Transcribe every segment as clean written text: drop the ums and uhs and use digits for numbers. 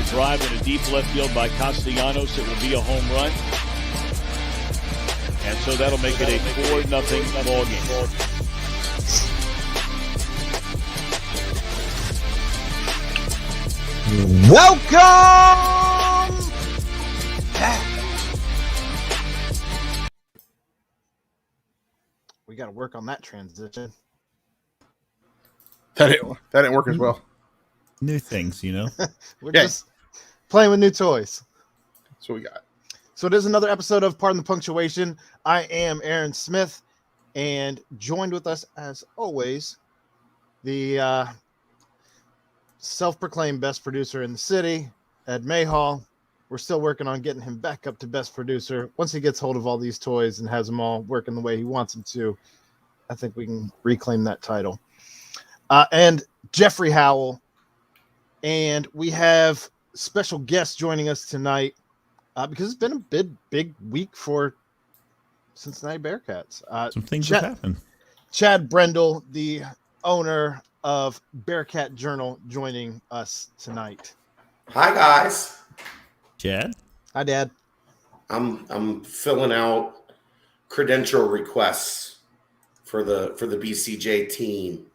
drive in a deep left field by Castellanos. It will be a home run. And so that'll make it a 4-0 ball game. Welcome back. We got to work on that transition. That didn't work as well. New things, you know. We're just playing with new toys. That's what we got. So it is another episode of Pardon the Punctuation. I am Aaron Smith, and joined with us, as always, the self-proclaimed best producer in the city, Ed Mayhall. We're still working on getting him back up to best producer. Once he gets hold of all these toys and has them all working the way he wants them to, I think we can reclaim that title. And Jeffrey Howell. And we have special guests joining us tonight because it's been a big week for Cincinnati Bearcats. Some things have happened. Chad Brendel, the owner of Bearcat Journal, joining us tonight. Hi guys. Chad. Hi, Dad. I'm filling out credential requests for the BCJ team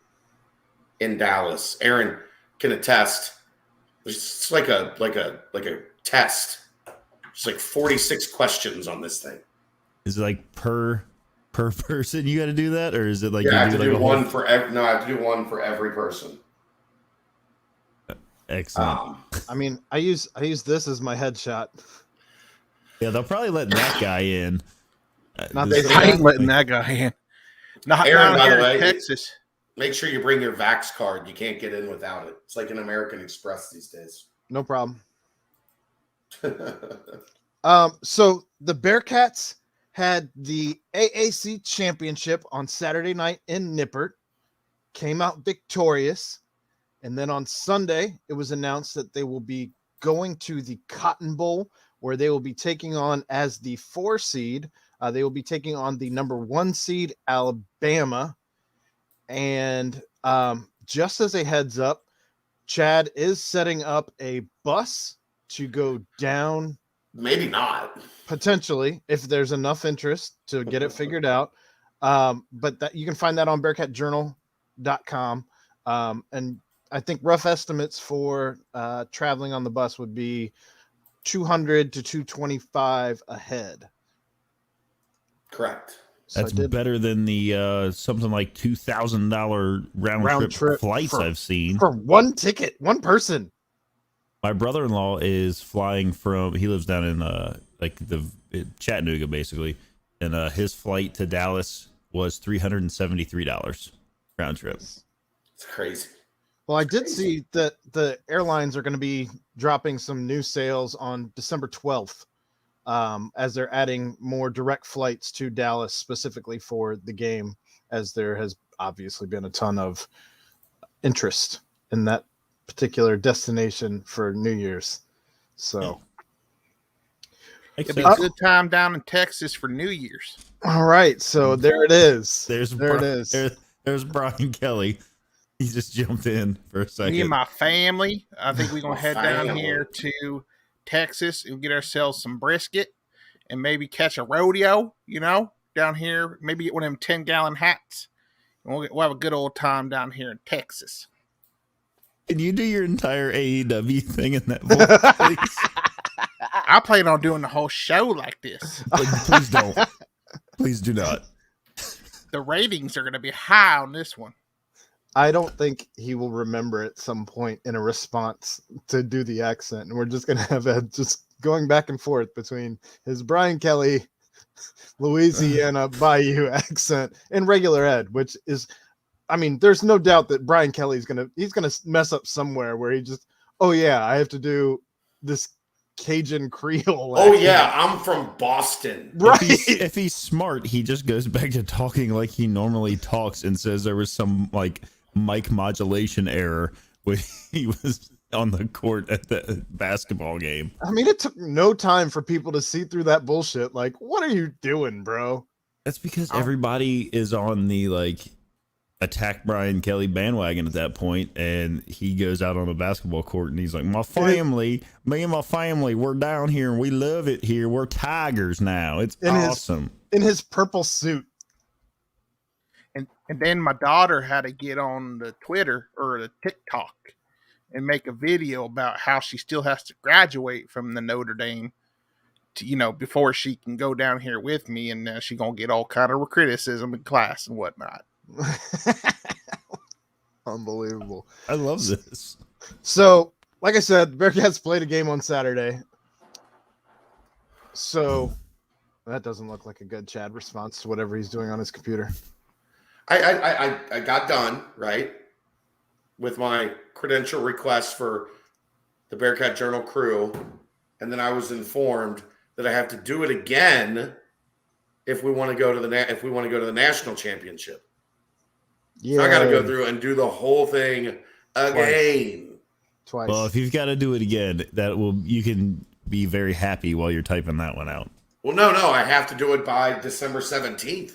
in Dallas. Aaron can attest. It's like a test. It's like 46 questions on this thing. Is it like per person you got to do that, or is it like I have you to do do like one for every? No, I have to do one for every person. Excellent. I mean, I use this as my headshot. Yeah, they'll probably let that guy in. Not This- this I ain't letting that guy in. Not Aaron, down by here the way, in Texas. Make sure you bring your Vax card. You can't get in without it. It's like an American Express these days. No problem. So the Bearcats had the AAC championship on Saturday night in Nippert, came out victorious. And then on Sunday, it was announced that they will be going to the Cotton Bowl, where they will be taking on, as the 4 seed, they will be taking on the number 1 seed, Alabama. And just as a heads up, Chad is setting up a bus to go down. Maybe not. Potentially, if there's enough interest to get it figured out. But that you can find that on bearcatjournal.com. And I think rough estimates for traveling on the bus would be $200 to $225 a head. Correct. So That's better than the something like $2,000 round trip flights I've seen for one ticket, one person. My brother-in-law is flying from. He lives down in Chattanooga, basically, and his flight to Dallas was $373 round trip. It's crazy. Well, I did see that the airlines are going to be dropping some new sales on December 12th, as they're adding more direct flights to Dallas specifically for the game, as there has obviously been a ton of interest in that particular destination for New Year's. So It'll be a good time down in Texas for New Year's. all right, so there it is. There's Brian Kelly. He just jumped in for a second. Me and my family, I think we're going to head down Family. here to Texas and get ourselves some brisket and maybe catch a rodeo, down here. Maybe get one of them 10-gallon hats. And we'll have a good old time down here in Texas. Can you do your entire AEW thing in that voice, please? I plan on doing the whole show like this. Please don't. Please do not. The ratings are going to be high on this one. I don't think he will remember at some point in a response to do the accent. And we're just going to have Ed just going back and forth between his Brian Kelly, Louisiana Bayou accent and regular Ed, which is, I mean, there's no doubt that Brian Kelly's he's going to mess up somewhere where he just, oh yeah, I have to do this Cajun Creole. Oh yeah, I'm from Boston. Right. If he's smart, he just goes back to talking like he normally talks and says there was some like mic modulation error when he was on the court at the basketball game. I mean, it took no time for people to see through that bullshit. Like, what are you doing, bro? That's because everybody is on the like attack Brian Kelly bandwagon at that point, and he goes out on a basketball court and he's like, me and my family, we're down here and we love it here. We're Tigers now. It's awesome. In his purple suit. And then my daughter had to get on the Twitter or the TikTok and make a video about how she still has to graduate from the Notre Dame to, before she can go down here with me, and she's going to get all kind of criticism in class and whatnot. Unbelievable. I love this. So, like I said, Bearcats played a game on Saturday. So, that doesn't look like a good Chad response to whatever he's doing on his computer. I got done, right, with my credential request for the Bearcat Journal crew, and then I was informed that I have to do it again if we want to go to the national championship. Yeah. So I got to go through and do the whole thing again. Twice. Well, if you've got to do it again, you can be very happy while you're typing that one out. Well, no, I have to do it by December 17th.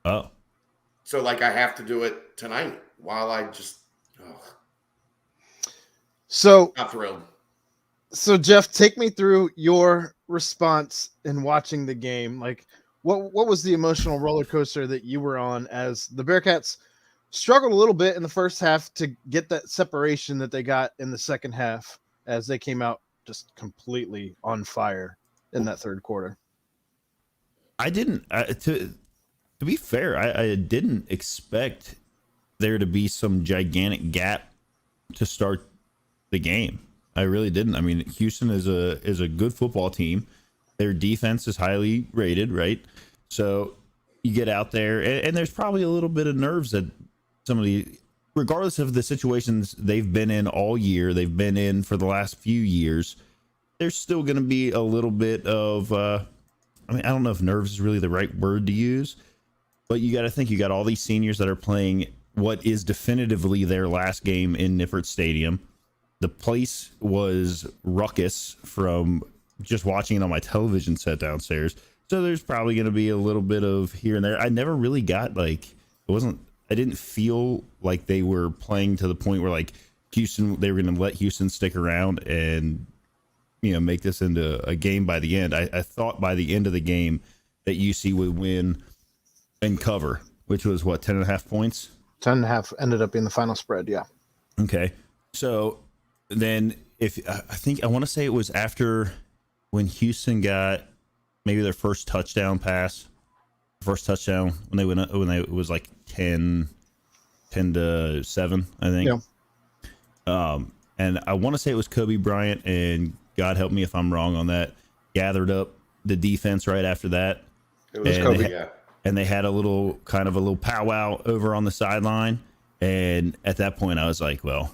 Oh. So, I have to do it tonight while I just... So... Not thrilled. So, Jeff, take me through your response in watching the game. What was the emotional roller coaster that you were on as the Bearcats struggled a little bit in the first half to get that separation that they got in the second half as they came out just completely on fire in that third quarter? I didn't... To be fair, I didn't expect there to be some gigantic gap to start the game. I really didn't. I mean, Houston is a good football team. Their defense is highly rated, right? So you get out there, and there's probably a little bit of nerves that regardless of the situations they've been in all year, they've been in for the last few years, there's still going to be a little bit of, I don't know if nerves is really the right word to use, but you got to think you got all these seniors that are playing what is definitively their last game in Nippert Stadium. The place was ruckus from just watching it on my television set downstairs. So there's probably going to be a little bit of here and there. I never really got I didn't feel like they were playing to the point where Houston, they were going to let Houston stick around and, make this into a game by the end. I thought by the end of the game that UC would win and cover, which was 10.5 points? 10.5 ended up being the final spread. Yeah. Okay. So then I want to say it was after when Houston got maybe their first touchdown pass, when it was 10 to 7, I think. Yeah. And I want to say it was Kobe Bryant, and God help me if I'm wrong on that, gathered up the defense right after that. It was Kobe, yeah. And they had a little powwow over on the sideline. And at that point I was like, well,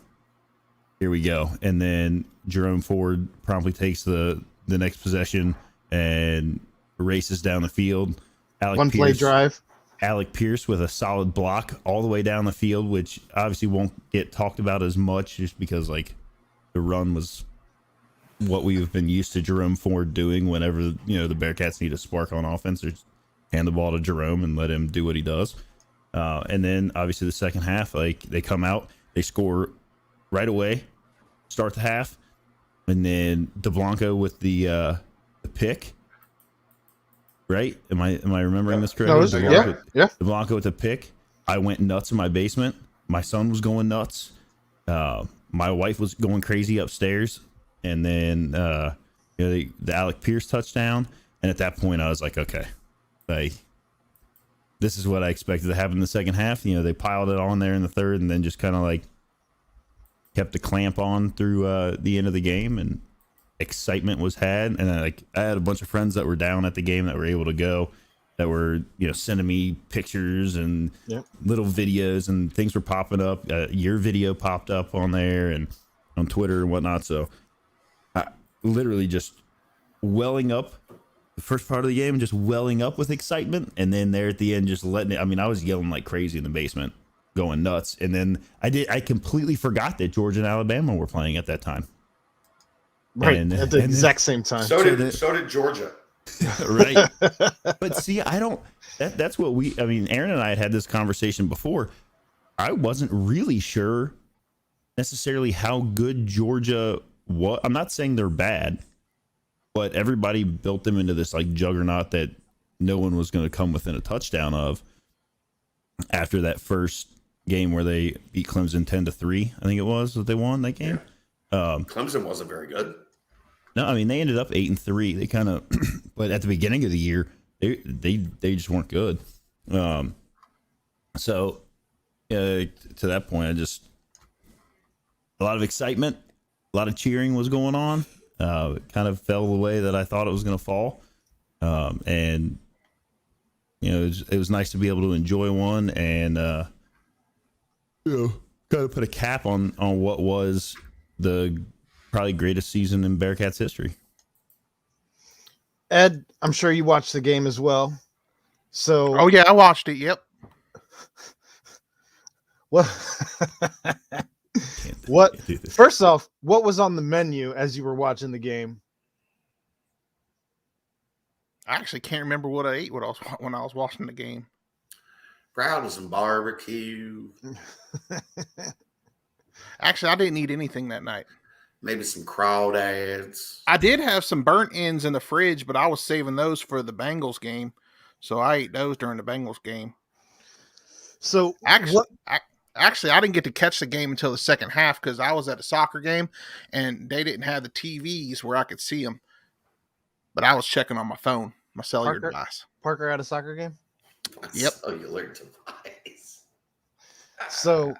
here we go. And then Jerome Ford promptly takes the next possession and races down the field. Play drive. Alec Pierce with a solid block all the way down the field, which obviously won't get talked about as much just because the run was what we've been used to Jerome Ford doing whenever, the Bearcats need a spark on offense. Or hand the ball to Jerome and let him do what he does. And then obviously the second half, they come out, they score right away, start the half, and then DeBlanco with the pick. Right? Am I remembering this correctly? Yeah. DeBlanco with the pick. I went nuts in my basement. My son was going nuts. My wife was going crazy upstairs. And then the Alec Pierce touchdown. And at that point, I was like, okay. This is what I expected to happen in the second half. They piled it on there in the third and then just kind of kept the clamp on through the end of the game, and excitement was had. And then I had a bunch of friends that were down at the game that were able to go, that were sending me pictures and little videos, and things were popping up. Your video popped up on there and on Twitter and whatnot. So I literally just welling up. The first part of the game, just welling up with excitement, and then there at the end, just letting it. I was yelling like crazy in the basement, going nuts. And then I completely forgot that Georgia and Alabama were playing at that time. Right, at the exact same time. So did Georgia. Right. But see, that's what Aaron and I had this conversation before. I wasn't really sure necessarily how good Georgia was. I'm not saying they're bad, but everybody built them into this like juggernaut that no one was going to come within a touchdown of after that first game where they beat Clemson 10-3. I think it was that they won that game. Yeah. Clemson wasn't very good. No, I mean they ended up 8-3. They kind of, but at the beginning of the year, they just weren't good. So to that point, a lot of excitement, a lot of cheering was going on. It kind of fell the way that I thought it was going to fall. And it was nice to be able to enjoy one and kind of put a cap on what was the probably greatest season in Bearcats history. Ed, I'm sure you watched the game as well. So, oh yeah, I watched it. Yep. What? First off, what was on the menu as you were watching the game? I actually can't remember what I ate when I was watching the game. Probably some barbecue. Actually, I didn't eat anything that night. Maybe some crawdads. I did have some burnt ends in the fridge, but I was saving those for the Bengals game, so I ate those during the Bengals game. So actually, I didn't get to catch the game until the second half because I was at a soccer game, and they didn't have the TVs where I could see them. But I was checking on my phone, my cellular device. Parker at a soccer game? Yep. Oh, you learned to device. So,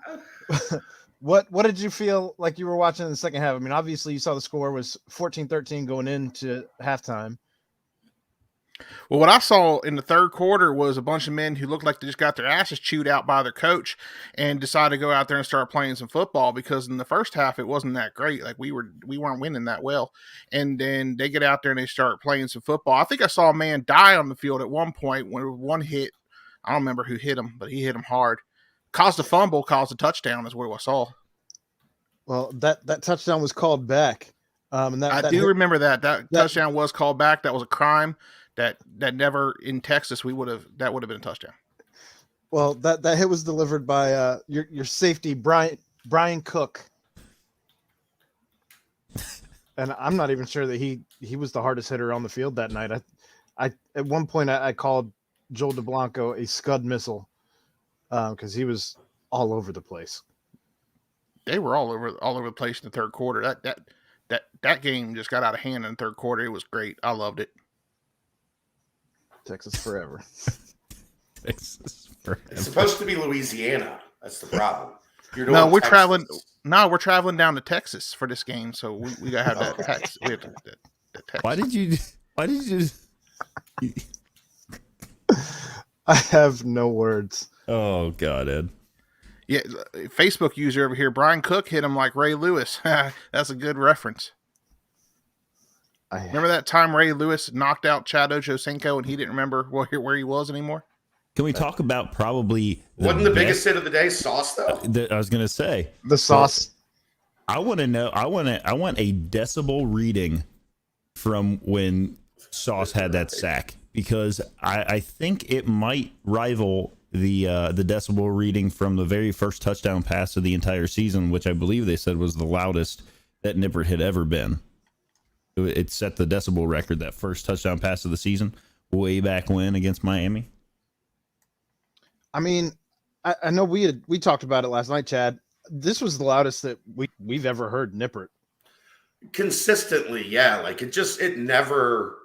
what did you feel like you were watching in the second half? I mean, obviously you saw the score was 14-13 going into halftime. Well, what I saw in the third quarter was a bunch of men who looked like they just got their asses chewed out by their coach and decided to go out there and start playing some football because in the first half it wasn't that great. Like we weren't winning that well. And then they get out there and they start playing some football. I think I saw a man die on the field at one point when one hit. I don't remember who hit him, but he hit him hard. Caused a fumble, caused a touchdown is what I saw. Well, that touchdown was called back. And I do remember that touchdown was called back. That was a crime. That never in Texas that would have been a touchdown. Well, that hit was delivered by your safety Brian Cook, and I'm not even sure that he was the hardest hitter on the field that night. I at one point I called Joel DeBlanco a scud missile because he was all over the place. They were all over the place in the third quarter. That game just got out of hand in the third quarter. It was great. I loved it. Texas forever. Texas forever. It's supposed to be Louisiana. That's the problem. We're traveling down to Texas for this game, so we gotta have that Texas. We have that Texas. Why did you? I have no words. Oh God, Ed. Yeah, Facebook user over here, Brian Cook hit him like Ray Lewis. That's a good reference. Remember that time Ray Lewis knocked out Chad Ochocinco and he didn't remember where he was anymore? Can we talk about probably wasn't the biggest hit of the day sauce though? I was gonna say the sauce. I want to know. I want a decibel reading from when Sauce had that sack because I think it might rival the decibel reading from the very first touchdown pass of the entire season, which I believe they said was the loudest that Nippert had ever been. It set the decibel record, that first touchdown pass of the season, way back when against Miami. I mean, I know we talked about it last night, Chad. This was the loudest that we've ever heard Nippert. Consistently, yeah. Like it never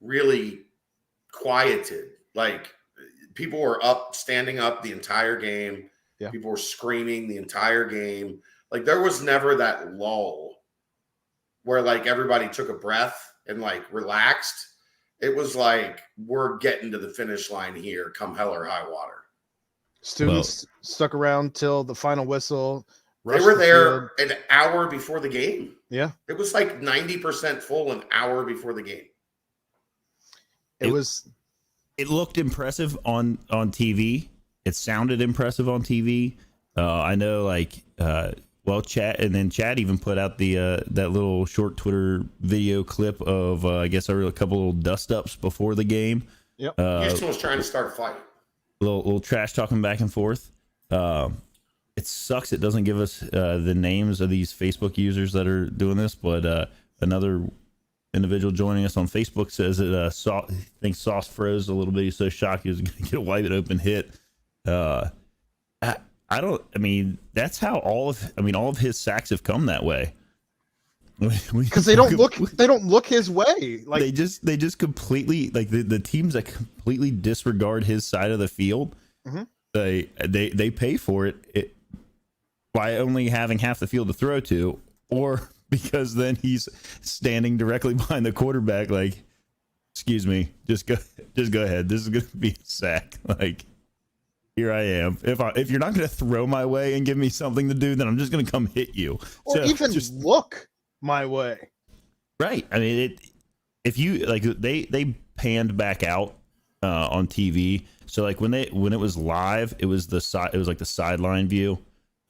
really quieted. Like people were standing up the entire game. Yeah. People were screaming the entire game. Like there was never that lull where like everybody took a breath and like relaxed. It was like, we're getting to the finish line here, come hell or high water. Students stuck around till the final whistle. They were there an hour before the game. Yeah. It was like 90% full an hour before the game. It looked impressive on TV. It sounded impressive on TV. I know Chad even put out the that little short Twitter video clip of I guess a couple little dust ups before the game. Yep. Houston was trying to start a fight. Little trash talking back and forth. It sucks it doesn't give us the names of these Facebook users that are doing this, but another individual joining us on Facebook says that thinks Sauce froze a little bit. He's so shocked he was going to get a wide open hit. That's how all of his sacks have come that way. Because they don't look his way. Like they just completely, like, the teams that completely disregard his side of the field, they pay for it by only having half the field to throw to, or because then he's standing directly behind the quarterback, like, excuse me, just go ahead. This is going to be a sack. Like, here I am. If you're not going to throw my way and give me something to do, then I'm just going to come hit you. Or even just look my way. Right. I mean, if you like, they panned back out on TV. So like when it was live, it was like the sideline view.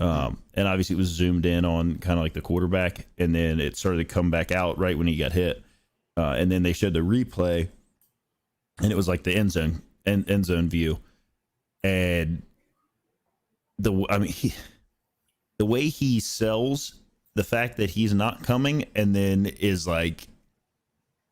And obviously it was zoomed in on kind of like the quarterback, and then it started to come back out right when he got hit. And then they showed the replay, and it was like the end zone view. And the way he sells the fact that he's not coming and then is like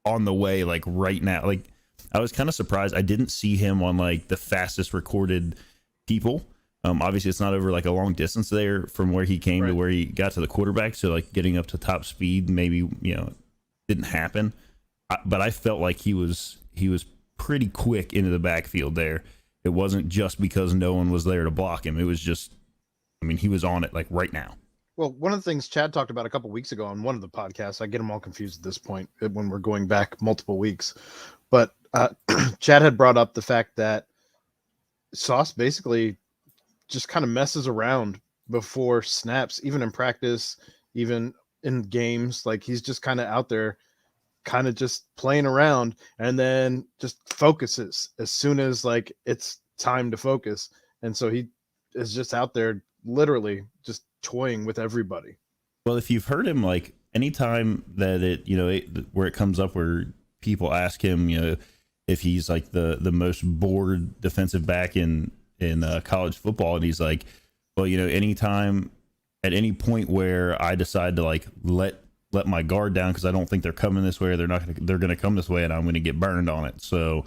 on the way, like right now, like I was kind of surprised. I didn't see him on like the fastest recorded people. Obviously it's not over like a long distance there from where he came to where he got to the quarterback. So like getting up to top speed, maybe, didn't happen. But I felt like he was pretty quick into the backfield there. It wasn't just because no one was there to block him. It was just, he was on it like right now. Well, one of the things Chad talked about a couple weeks ago on one of the podcasts, I get them all confused at this point when we're going back multiple weeks, but Chad had brought up the fact that Sauce basically just kind of messes around before snaps, even in practice, even in games. Like he's just kind of out there, kind of just playing around, and then just focuses as soon as like it's time to focus. And so he is just out there literally just toying with everybody. Well, if you've heard him, like anytime that where it comes up where people ask him, if he's like the most bored defensive back in college football, and he's like, well, anytime at any point where I decide to like let my guard down because I don't think they're coming this way, or they're going to come this way, and I'm going to get burned on it. So,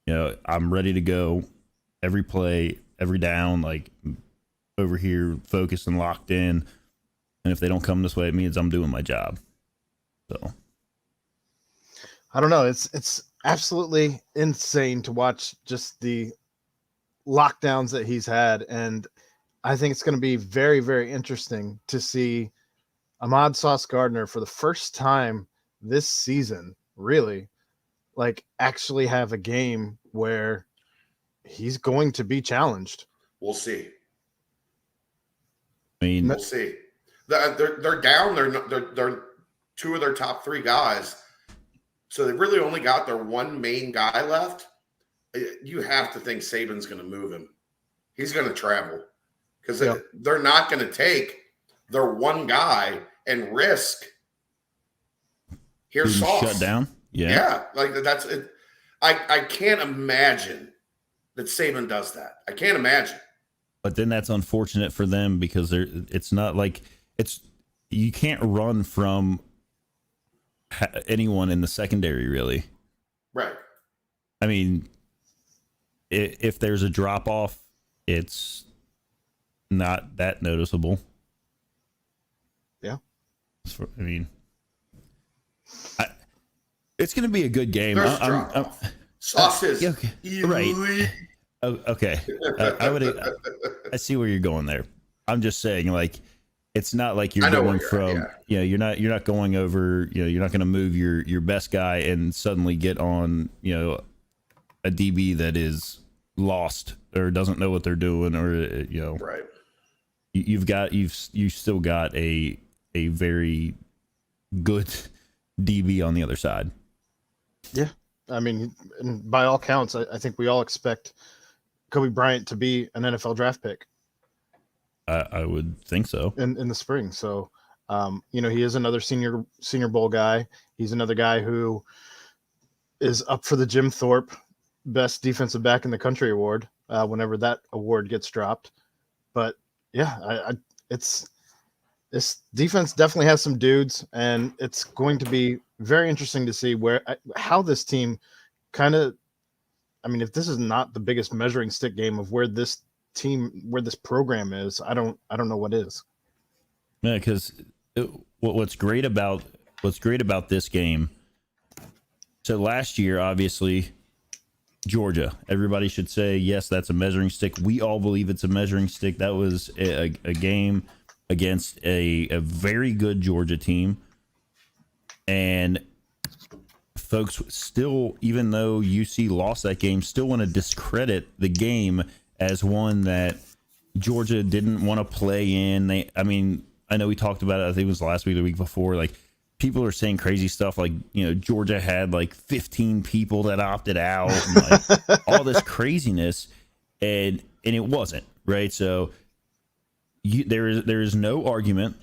I'm ready to go every play, every down, like over here, focused and locked in. And if they don't come this way, it means I'm doing my job. So I don't know. It's absolutely insane to watch just the lockdowns that he's had. And I think it's going to be very, very interesting to see Ahmad Sauce Gardner for the first time this season, really, like actually have a game where he's going to be challenged. We'll see. We'll see. They're down. They're two of their top three guys, so they really only got their one main guy left. You have to think Saban's going to move him. He's going to travel because they're not going to take their one guy and risk. Here's Sauce shut down. Yeah, like that's it. I can't imagine that Saban does that. I can't imagine. But then that's unfortunate for them because it's not like you can't run from anyone in the secondary, really. Right. I mean, if there's a drop off, it's not that noticeable. Yeah. It's going to be a good game. Sauce is right. Okay. I see where you're going there. I'm just saying, like, it's not like you're going from, you're not going over, you're not going to move your best guy and suddenly get on, a DB that is lost or doesn't know what they're doing, or, right. You've still got a very good DB on the other side. Yeah. I mean, and by all counts, I think we all expect Kobe Bryant to be an NFL draft pick. I would think so. In the spring. So, he is another senior bowl guy. He's another guy who is up for the Jim Thorpe Best Defensive Back in the Country award whenever that award gets dropped. But yeah, it's this defense definitely has some dudes, and it's going to be very interesting to see how this team kind of. I mean, if this is not the biggest measuring stick game of where this program is, I don't know what is. Yeah, because what's great about this game. So last year, obviously, Georgia. Everybody should say yes, that's a measuring stick. We all believe it's a measuring stick. That was a game against a very good Georgia team, and folks still, even though UC lost that game, still want to discredit the game as one that Georgia didn't want to play in. I know we talked about it, I think it was last week or the week before, like people are saying crazy stuff like, Georgia had like 15 people that opted out and like all this craziness, and it wasn't, right? So there is no argument,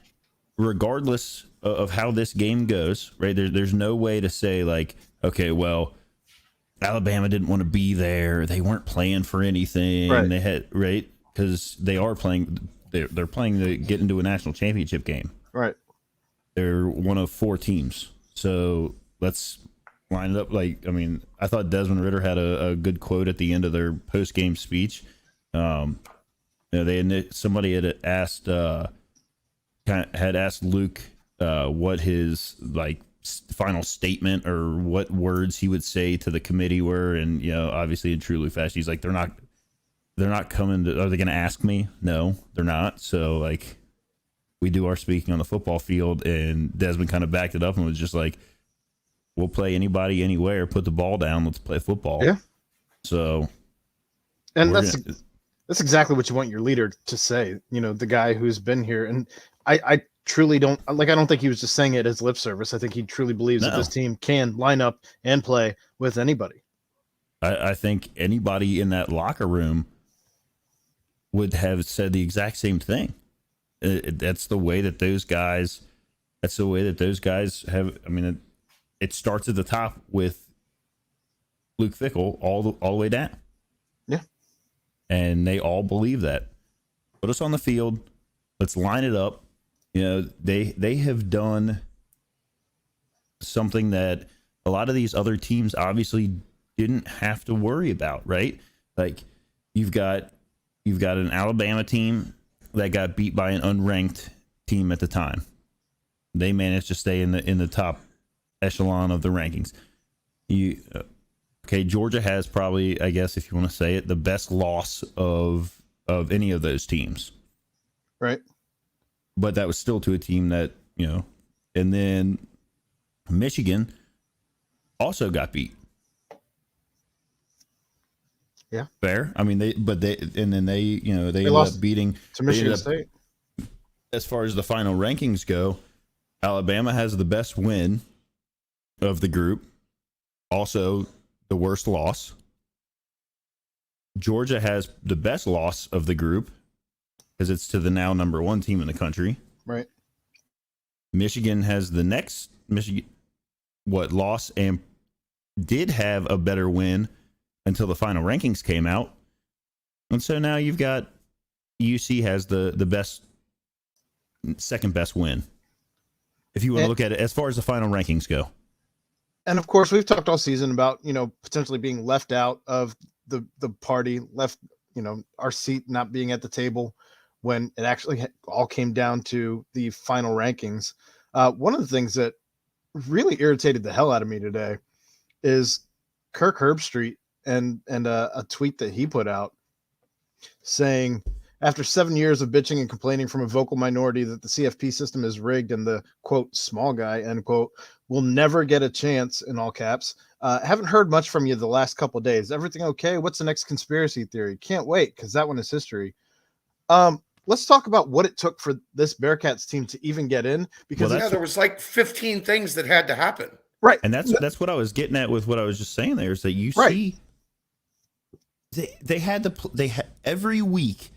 regardless of how this game goes, right? There's no way to say like, okay, well, Alabama didn't want to be there, they weren't playing for anything, right. They had, right, because they are playing, they're playing to get into a national championship game, right? They're one of 4 teams, so let's line it up. Like, I mean, I thought Desmond Ritter had a good quote at the end of their post game speech. Somebody had asked Luke what his like final statement or what words he would say to the committee were, and obviously in true Luke fashion, he's like, they're not coming to, are they going to ask me? No, they're not. So like, we do our speaking on the football field, and Desmond kind of backed it up and was just like, we'll play anybody anywhere, put the ball down, let's play football. Yeah. So, and that's exactly what you want your leader to say, the guy who's been here. And I truly don't think he was just saying it as lip service. I think he truly believes that this team can line up and play with anybody. I think anybody in that locker room would have said the exact same thing. That's the way that those guys have. I mean, it starts at the top with Luke Fickell all the way down. Yeah. And they all believe that. Put us on the field. Let's line it up. They have done something that a lot of these other teams obviously didn't have to worry about, right? Like you've got an Alabama team that got beat by an unranked team at the time. They managed to stay in the top echelon of the rankings. Georgia has probably, I guess if you want to say it, the best loss of any of those teams. Right. But that was still to a team that, and then Michigan also got beat. Yeah. Fair. I mean, they ended up beating to Michigan State. As far as the final rankings go, Alabama has the best win of the group. Also the worst loss. Georgia has the best loss of the group because it's to the now number 1 team in the country. Right. Michigan has the next loss and did have a better win until the final rankings came out. And so now you've got UC has the best, second best win. If you want to look at it as far as the final rankings go. And of course, we've talked all season about, potentially being left out of the party, our seat not being at the table when it actually all came down to the final rankings. One of the things that really irritated the hell out of me today is Kirk Herbstreit and a tweet that he put out saying, after 7 years of bitching and complaining from a vocal minority that the CFP system is rigged and the quote small guy end quote will never get a chance in all caps. Haven't heard much from you the last couple of days. Everything okay? What's the next conspiracy theory? Can't wait because that one is history. Let's talk about what it took for this Bearcats team to even get in, because there was like 15 things that had to happen. Right. And that's what I was getting at with what I was just saying there, is that you see they had every week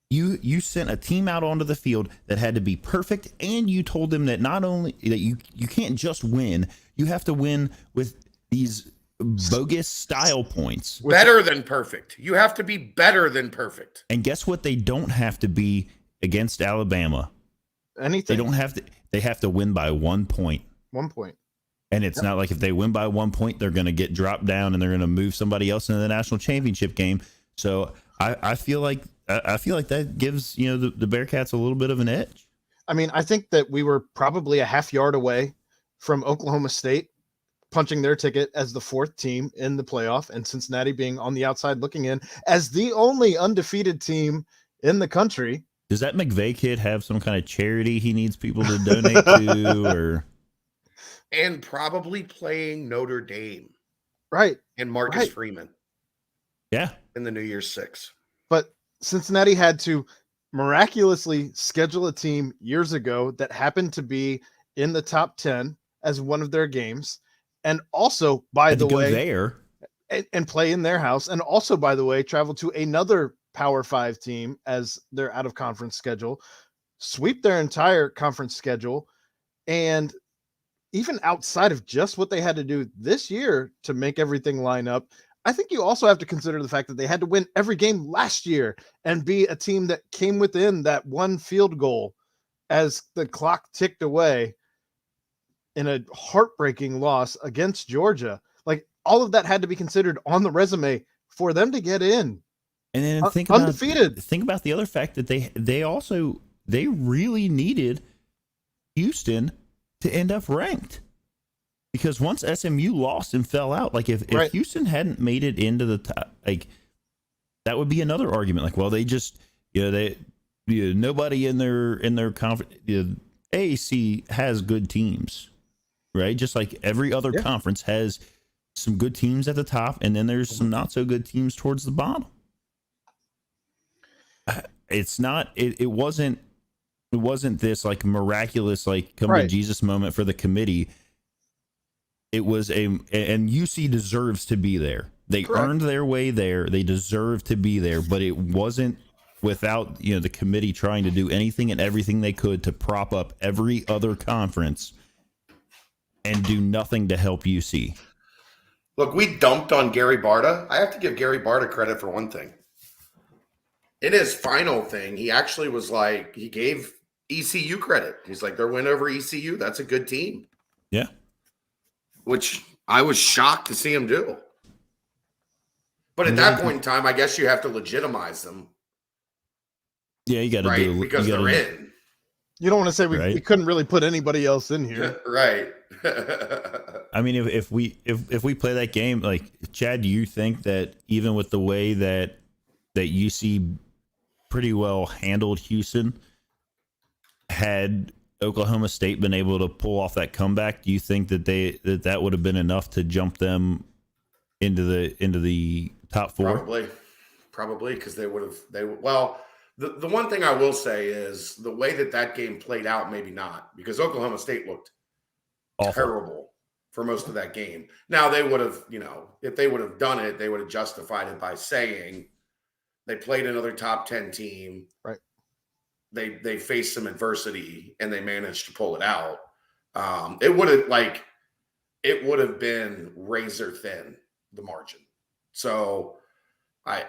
you sent a team out onto the field that had to be perfect, and you told them that not only that you can't just win, you have to win with these bogus style points. Better than perfect. You have to be better than perfect. And guess what? They don't have to be against Alabama. Anything. They don't have to. They have to win by 1 point. 1 point. And it's not like if they win by 1 point, they're going to get dropped down and they're going to move somebody else into the national championship game. So I feel like that gives the Bearcats a little bit of an edge. I mean, I think that we were probably a half yard away from Oklahoma State punching their ticket as the 4th team in the playoff, and Cincinnati being on the outside looking in as the only undefeated team in the country. Does that McVay kid have some kind of charity he needs people to donate to, or? And probably playing Notre Dame. Right. And Marcus Freeman. Yeah. In the New Year's Six. But Cincinnati had to miraculously schedule a team years ago that happened to be in the top 10 as one of their games. And also, by the way, there and play in their house. And also, by the way, travel to another Power 5 team as their out of conference schedule, sweep their entire conference schedule. And even outside of just what they had to do this year to make everything line up, I think you also have to consider the fact that they had to win every game last year and be a team that came within that one field goal as the clock ticked away in a heartbreaking loss against Georgia. Like, all of that had to be considered on the resume for them to get in. And then undefeated. Think about the other fact that they really needed Houston to end up ranked, because once SMU lost and fell out, like if Houston hadn't made it into the top, like that would be another argument. Like, well, they just nobody in their conference. AAC has good teams, right? Just like every other conference has some good teams at the top, and then there's some not so good teams towards the bottom. It's not. It wasn't this like miraculous like come to Jesus moment for the committee. It was and UC deserves to be there. They earned their way there. They deserve to be there, but it wasn't without the committee trying to do anything and everything they could to prop up every other conference and do nothing to help UC. Look, we dumped on Gary Barta. I have to give Gary Barta credit for one thing. In his final thing, he actually was like, he gave ECU credit. He's like, their win over ECU, that's a good team. Yeah. Which I was shocked to see him do. But at that point in time, I guess you have to legitimize them. Yeah, you got to do because they're in. You don't want to say we couldn't really put anybody else in here. Right. I mean, if we play that game, like, Chad, do you think that even with the way that UC pretty well handled Houston, had Oklahoma State been able to pull off that comeback, do you think that that would have been enough to jump them into the top 4? Probably because the one thing I will say is the way that game played out, maybe not, because Oklahoma State looked terrible for most of that game. Now they would have, if they would have done it, they would have justified it by saying they played another top 10 team. Right. They faced some adversity and they managed to pull it out. It would have been razor thin, the margin. So I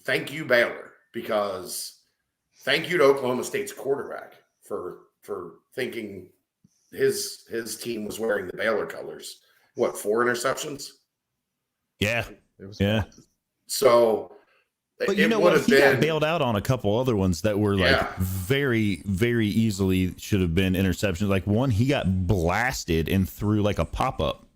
thank you, Baylor, because thank you to Oklahoma State's quarterback for thinking his team was wearing the Baylor colors. What, 4 interceptions? Yeah. So but he got bailed out on a couple other ones that were very, very easily should have been interceptions. Like one, he got blasted and threw like a pop-up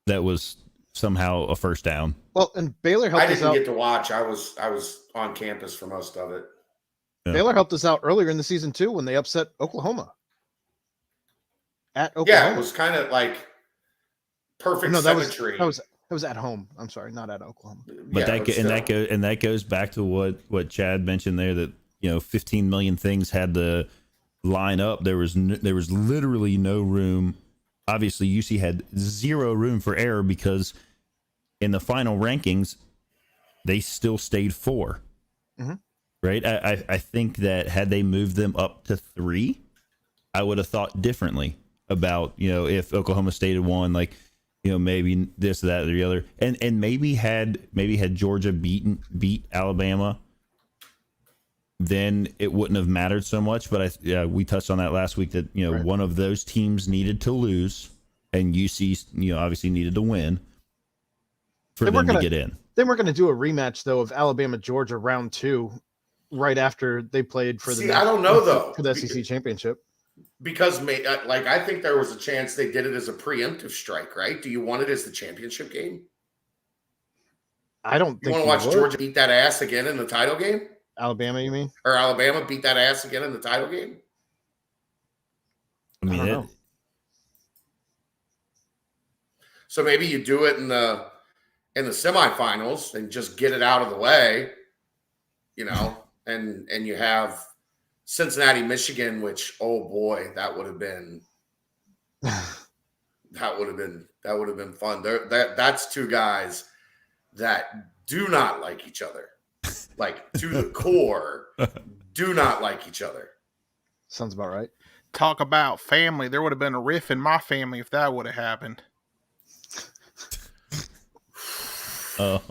that was somehow a first down. Well, and Baylor helped us out. I didn't get to watch. I was on campus for most of it. Yeah. Baylor helped us out earlier in the season too when they upset Oklahoma. At Oklahoma. Yeah, it was kind of like perfect symmetry. That was at home. I'm sorry, not at Oklahoma. But that goes back to what Chad mentioned there, that 15 million things had to line up. There was literally no room. Obviously, UC had zero room for error because in the final rankings, they still stayed 4. Mm-hmm. Right? I think that had they moved them up to 3, I would have thought differently about if Oklahoma State had won, like. maybe this, that, or the other, and maybe had Georgia beat Alabama, then it wouldn't have mattered so much. But we touched on that last week that Right. one of those teams needed to lose, and UC obviously needed to win for They them weren't to gonna- get in. They weren't going to do a rematch though of Alabama Georgia round 2, right after they played for See, I don't know, though. for the SEC championship. Because, I think there was a chance they did it as a preemptive strike, right? Do you want it as the championship game? I don't You think want to watch Georgia beat that ass again in the title game? Alabama. You mean? Or Alabama beat that ass again in the title game? I mean, I don't know. So maybe you do it in the semifinals and just get it out of the way, and you have Cincinnati, Michigan, which, oh boy, that would have been fun. That's two guys that do not like each other, like to the core, do not like each other. Sounds about right. Talk about family. There would have been a riff in my family if that would have happened. oh,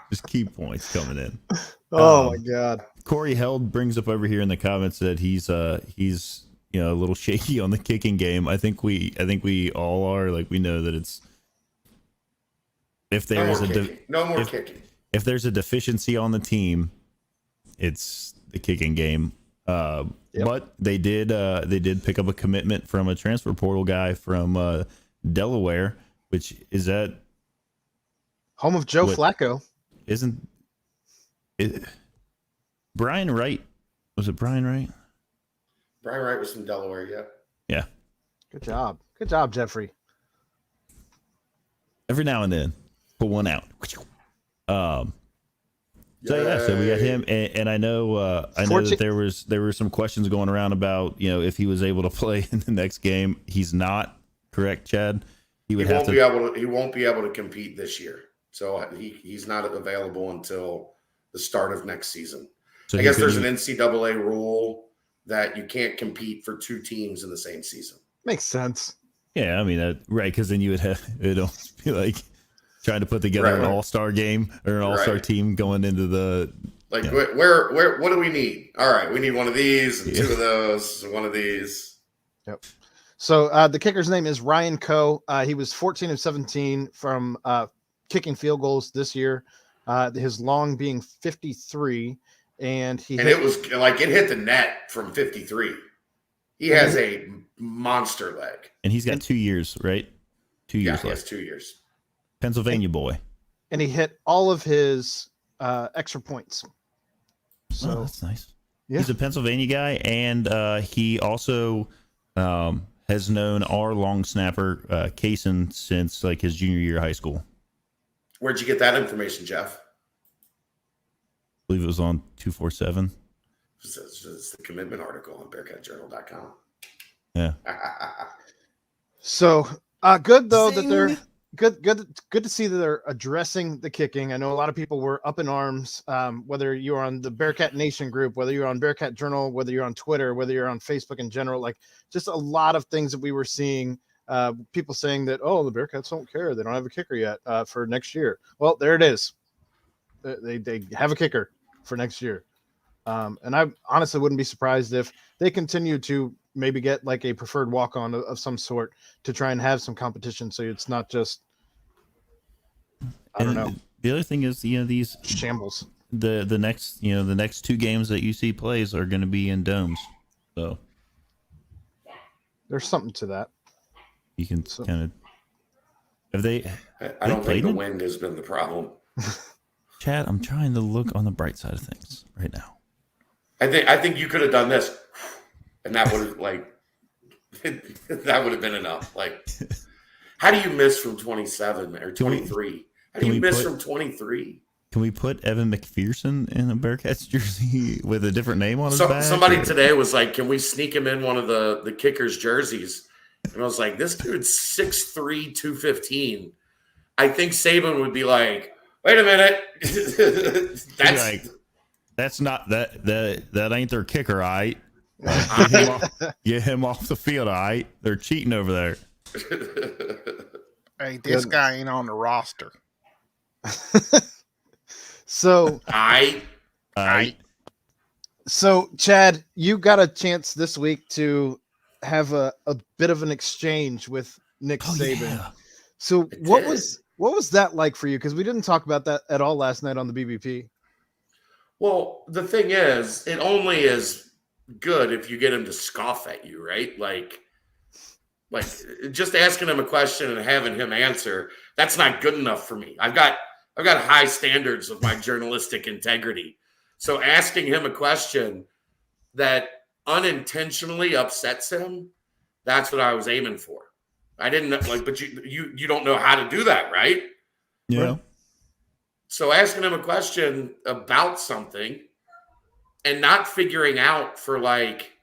just key points coming in. Oh my God. Corey Held brings up over here in the comments that he's a little shaky on the kicking game. I think we all are. Like, we know that it's No more kicking. if there's a deficiency on the team, it's the kicking game. But they did pick up a commitment from a transfer portal guy from Delaware, which is that Home of Joe Flacco. isn't it? Brian Wright, was it Brian Wright? Brian Wright was from Delaware, yeah. Yeah. Good job, Jeffrey. Every now and then, put one out. So we got him, and I know that there were some questions going around about if he was able to play in the next game. He's not, correct, Chad? He won't be able to compete this year, so he's not available until the start of next season. So I guess there's an NCAA rule that you can't compete for two teams in the same season. Makes sense. Yeah, I mean right, because then you would have it almost be like trying to put together an all-star game or an all-star team going into the where what do we need? All right, we need one of these and two of those, one of these. Yep. So the kicker's name is Ryan Coe. He was 14 of 17 from kicking field goals this year. His long being 53, and it was like it hit the net from 53. He has a monster leg, and he's got 2 years, right? 2 years left. He has 2 years. Pennsylvania boy, and he hit all of his extra points. So that's nice. Yeah. He's a Pennsylvania guy, and he also has known our long snapper Kaysen since like his junior year of high school. Where'd you get that information, Jeff? I believe it was on 247. It's the commitment article on BearcatJournal.com. Yeah. So good though that they're good to see that they're addressing the kicking. I know a lot of people were up in arms, whether you're on the Bearcat Nation group, whether you're on Bearcat Journal, whether you're on Twitter, whether you're on Facebook in general, like just a lot of things that we were seeing. People saying that, oh, the Bearcats don't care. They don't have a kicker yet for next year. Well, there it is. They have a kicker for next year. And I honestly wouldn't be surprised if they continue to maybe get like a preferred walk-on of some sort to try and have some competition. So it's not just, I don't know. The other thing is, these shambles. The next 2 games that UC plays are going to be in domes. So there's something to that. You can kind of, have they? I don't think the wind has been the problem. Chad, I'm trying to look on the bright side of things right now. I think you could have done this, and that would have that would have been enough. Like, how do you miss from 27 or 23? How do you miss from 23? Can we put Evan McPherson in a Bearcats jersey with a different name on his back? Somebody today was like, "Can we sneak him in one of the kickers' jerseys?" And I was like, "This dude's 6'3", 215. I think Saban would be like, "Wait a minute, that's not that ain't their kicker, right? Get him off the field, all right? They're cheating over there." Hey, this guy ain't on the roster. So, so Chad, you got a chance this week to have a bit of an exchange with Nick Saban. Yeah. So what was that like for you? Because we didn't talk about that at all last night on the BBP. Well, the thing is, it only is good if you get him to scoff at you, right? Like just asking him a question and having him answer, that's not good enough for me. I've got high standards of my journalistic integrity. So asking him a question that unintentionally upsets him, that's what I was aiming for. I didn't like, but you don't know how to do that, right? Yeah. Right. So asking him a question about something and not figuring out for like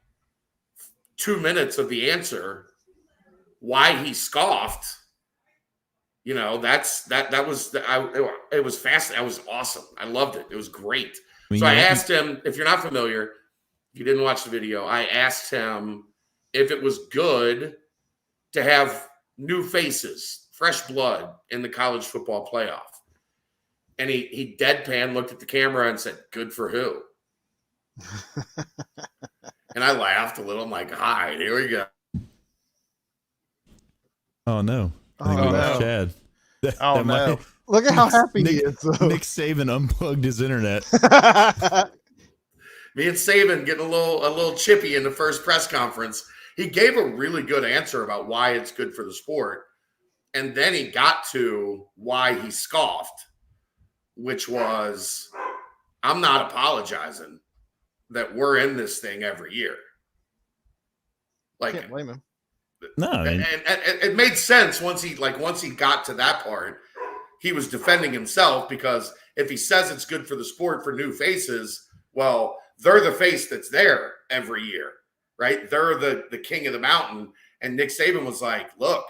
2 minutes of the answer why he scoffed, you know, it was fast. That was awesome. I loved it. It was great. So I asked him, if you're not familiar, you didn't watch the video, I asked him if it was good to have new faces, fresh blood in the college football playoff. And he deadpan looked at the camera and said, "Good for who?" And I laughed a little. I'm like, "All right, here we go." Oh no! I think Oh, we lost no. Chad. Oh, no. Look at how happy he Nick, is. though. Nick Saban unplugged his internet. Me and Saban getting a little chippy in the first press conference. He gave a really good answer about why it's good for the sport. And then he got to why he scoffed, which was, I'm not apologizing that we're in this thing every year. Like, Can't blame him. No, I mean, and it made sense once he got to that part. He was defending himself because if he says it's good for the sport for new faces, well, they're the face that's there every year, right? They're the king of the mountain. And Nick Saban was like, "Look,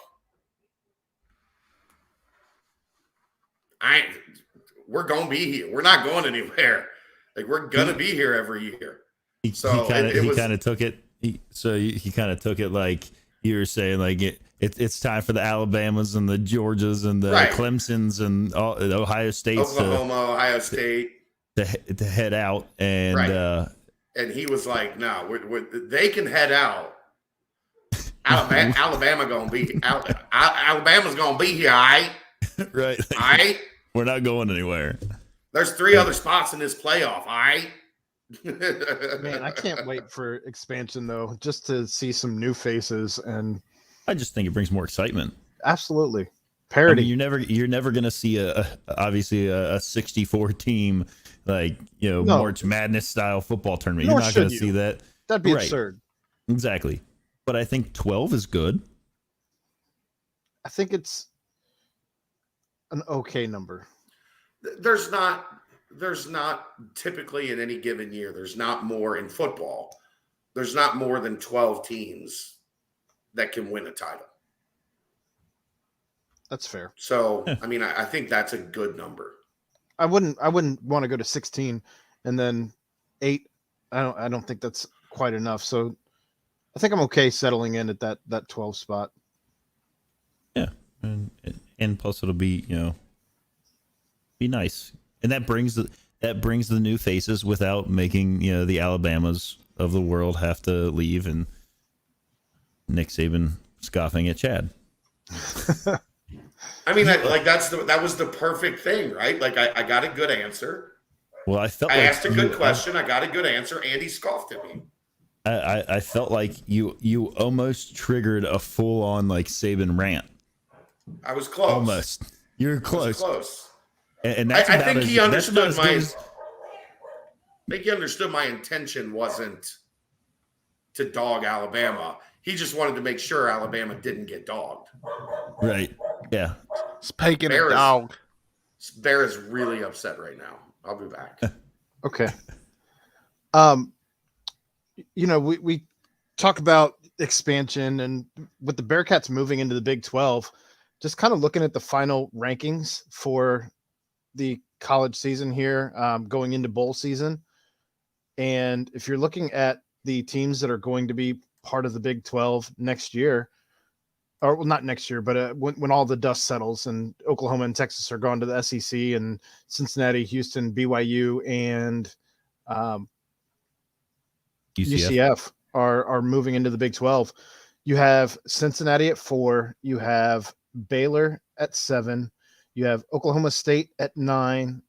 we're gonna be here. We're not going anywhere. Like, we're gonna be here every year." he kind of took it. He kind of took it like you were saying, like it's time for the Alabamas and the Georgias and the Right. Clemsons and all the Ohio States, Oklahoma, Ohio State, to head out, and right. And he was like, "No, they can head out. Alabama's gonna be here, all right? right, All right? we're not going anywhere." There's 3 other spots in this playoff, all right?" Man, I can't wait for expansion though, just to see some new faces and I just think it brings more excitement. absolutely I parity. mean, you're never gonna see obviously a 64 team like No. March Madness style football tournament. Nor You're not gonna should you. see that. That'd be Right. absurd. Exactly. But I think 12 is good. I think it's an okay number. There's not typically in any given year, there's not more in football. There's not more than 12 teams that can win a title. That's fair. So, I mean, I think that's a good number. I wouldn't want to go to 16 and then 8. I don't think that's quite enough. So I think I'm okay settling in at that 12 spot. Yeah. And plus it'll be, be nice. And that brings the new faces without making, the Alabamas of the world have to leave and Nick Saban scoffing at Chad. I mean, that was the perfect thing, right? Like I got a good answer. Well, I asked a good question. I got a good answer, and he scoffed at me. I felt like you almost triggered a full on like Saban rant. I was close. Almost. You're close. Close. And that's I think he understood I as think he understood my intention wasn't to dog Alabama. He just wanted to make sure Alabama didn't get dogged. right. Yeah. Speaking of dog. Bear is really upset right now. I'll be back. Okay. We talk about expansion and with the Bearcats moving into the Big 12, just kind of looking at the final rankings for the college season here, going into bowl season. And if you're looking at the teams that are going to be part of the Big 12 next year, or well, not next year, but when all the dust settles and Oklahoma and Texas are going to the SEC, and Cincinnati, Houston, BYU, and UCF are moving into the Big 12. You have Cincinnati at 4. You have Baylor at 7. You have Oklahoma State at 9.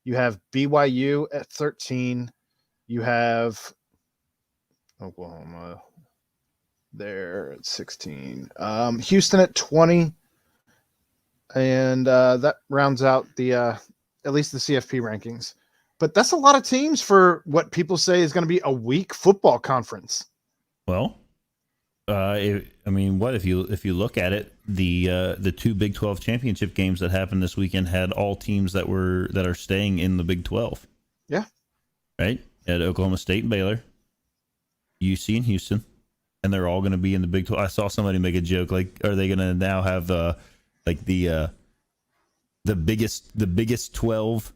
You have BYU at 13. You have Oklahoma there at 16. Houston at 20. And that rounds out the at least the CFP rankings. But that's a lot of teams for what people say is going to be a weak football conference. Well, I mean, what if you look at it, the 2 Big 12 championship games that happened this weekend had all teams that are staying in the Big 12. Yeah. Right? At Oklahoma State and Baylor, UC and Houston, and they're all going to be in the Big 12. I saw somebody make a joke like, are they going to now have the biggest 12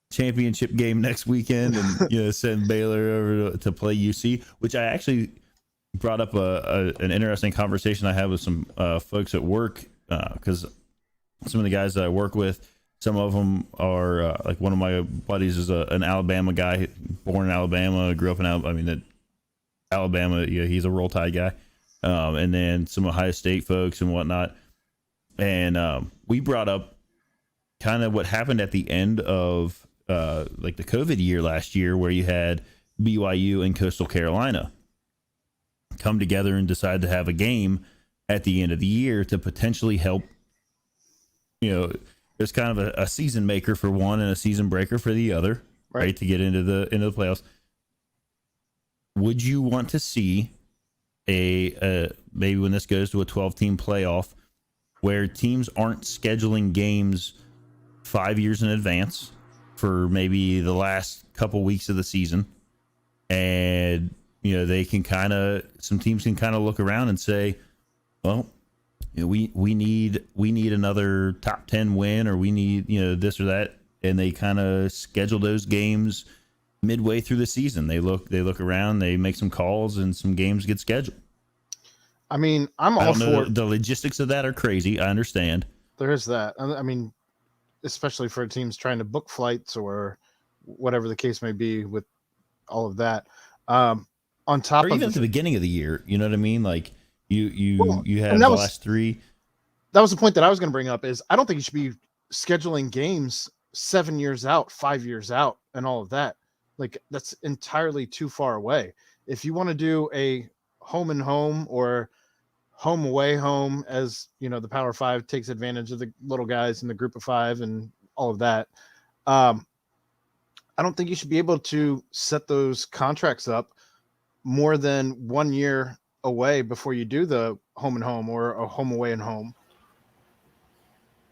championship game next weekend, and send Baylor over to play UC, which I actually brought up an interesting conversation I had with some folks at work, because some of the guys that I work with, some of them are like one of my buddies is an Alabama guy, born in Alabama, grew up in Alabama. Yeah, he's a Roll Tide guy, and then some Ohio State folks and whatnot. And we brought up kind of what happened at the end of like the COVID year last year, where you had BYU and Coastal Carolina come together and decide to have a game at the end of the year to potentially help, there's kind of a season maker for one and a season breaker for the other, right? To get into the playoffs. Would you want to see a maybe when this goes to a 12-team playoff where teams aren't scheduling games 5 years in advance for maybe the last couple weeks of the season, and they can some teams can kind of look around and say, well, we need another top 10 win, or we need this or that, and they kind of schedule those games midway through the season. They look around, they make some calls, and some games get scheduled. I mean, I don't know, the logistics of that are crazy. I understand. There is that. I mean, especially for teams trying to book flights or whatever the case may be with all of that. On top or of even at the beginning of the year, you know what I mean? Like you have the last 3. That was the point that I was going to bring up. Is I don't think you should be scheduling games 7 years out, 5 years out, and all of that. Like, that's entirely too far away. If you want to do a home and home or home away home, as the Power 5 takes advantage of the little guys in the group of 5 and all of that, I don't think you should be able to set those contracts up more than 1 year away before you do the home and home or a home away and home,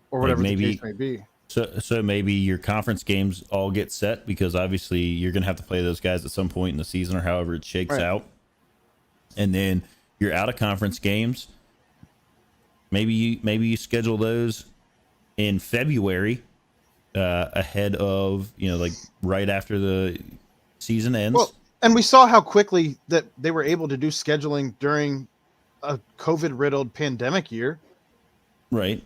or whatever the case may be. So maybe your conference games all get set, because obviously you're going to have to play those guys at some point in the season or however it shakes out. And then your out of conference games, maybe you schedule those in February, ahead of, like right after the season ends. Well, and we saw how quickly that they were able to do scheduling during a COVID-riddled pandemic year. Right.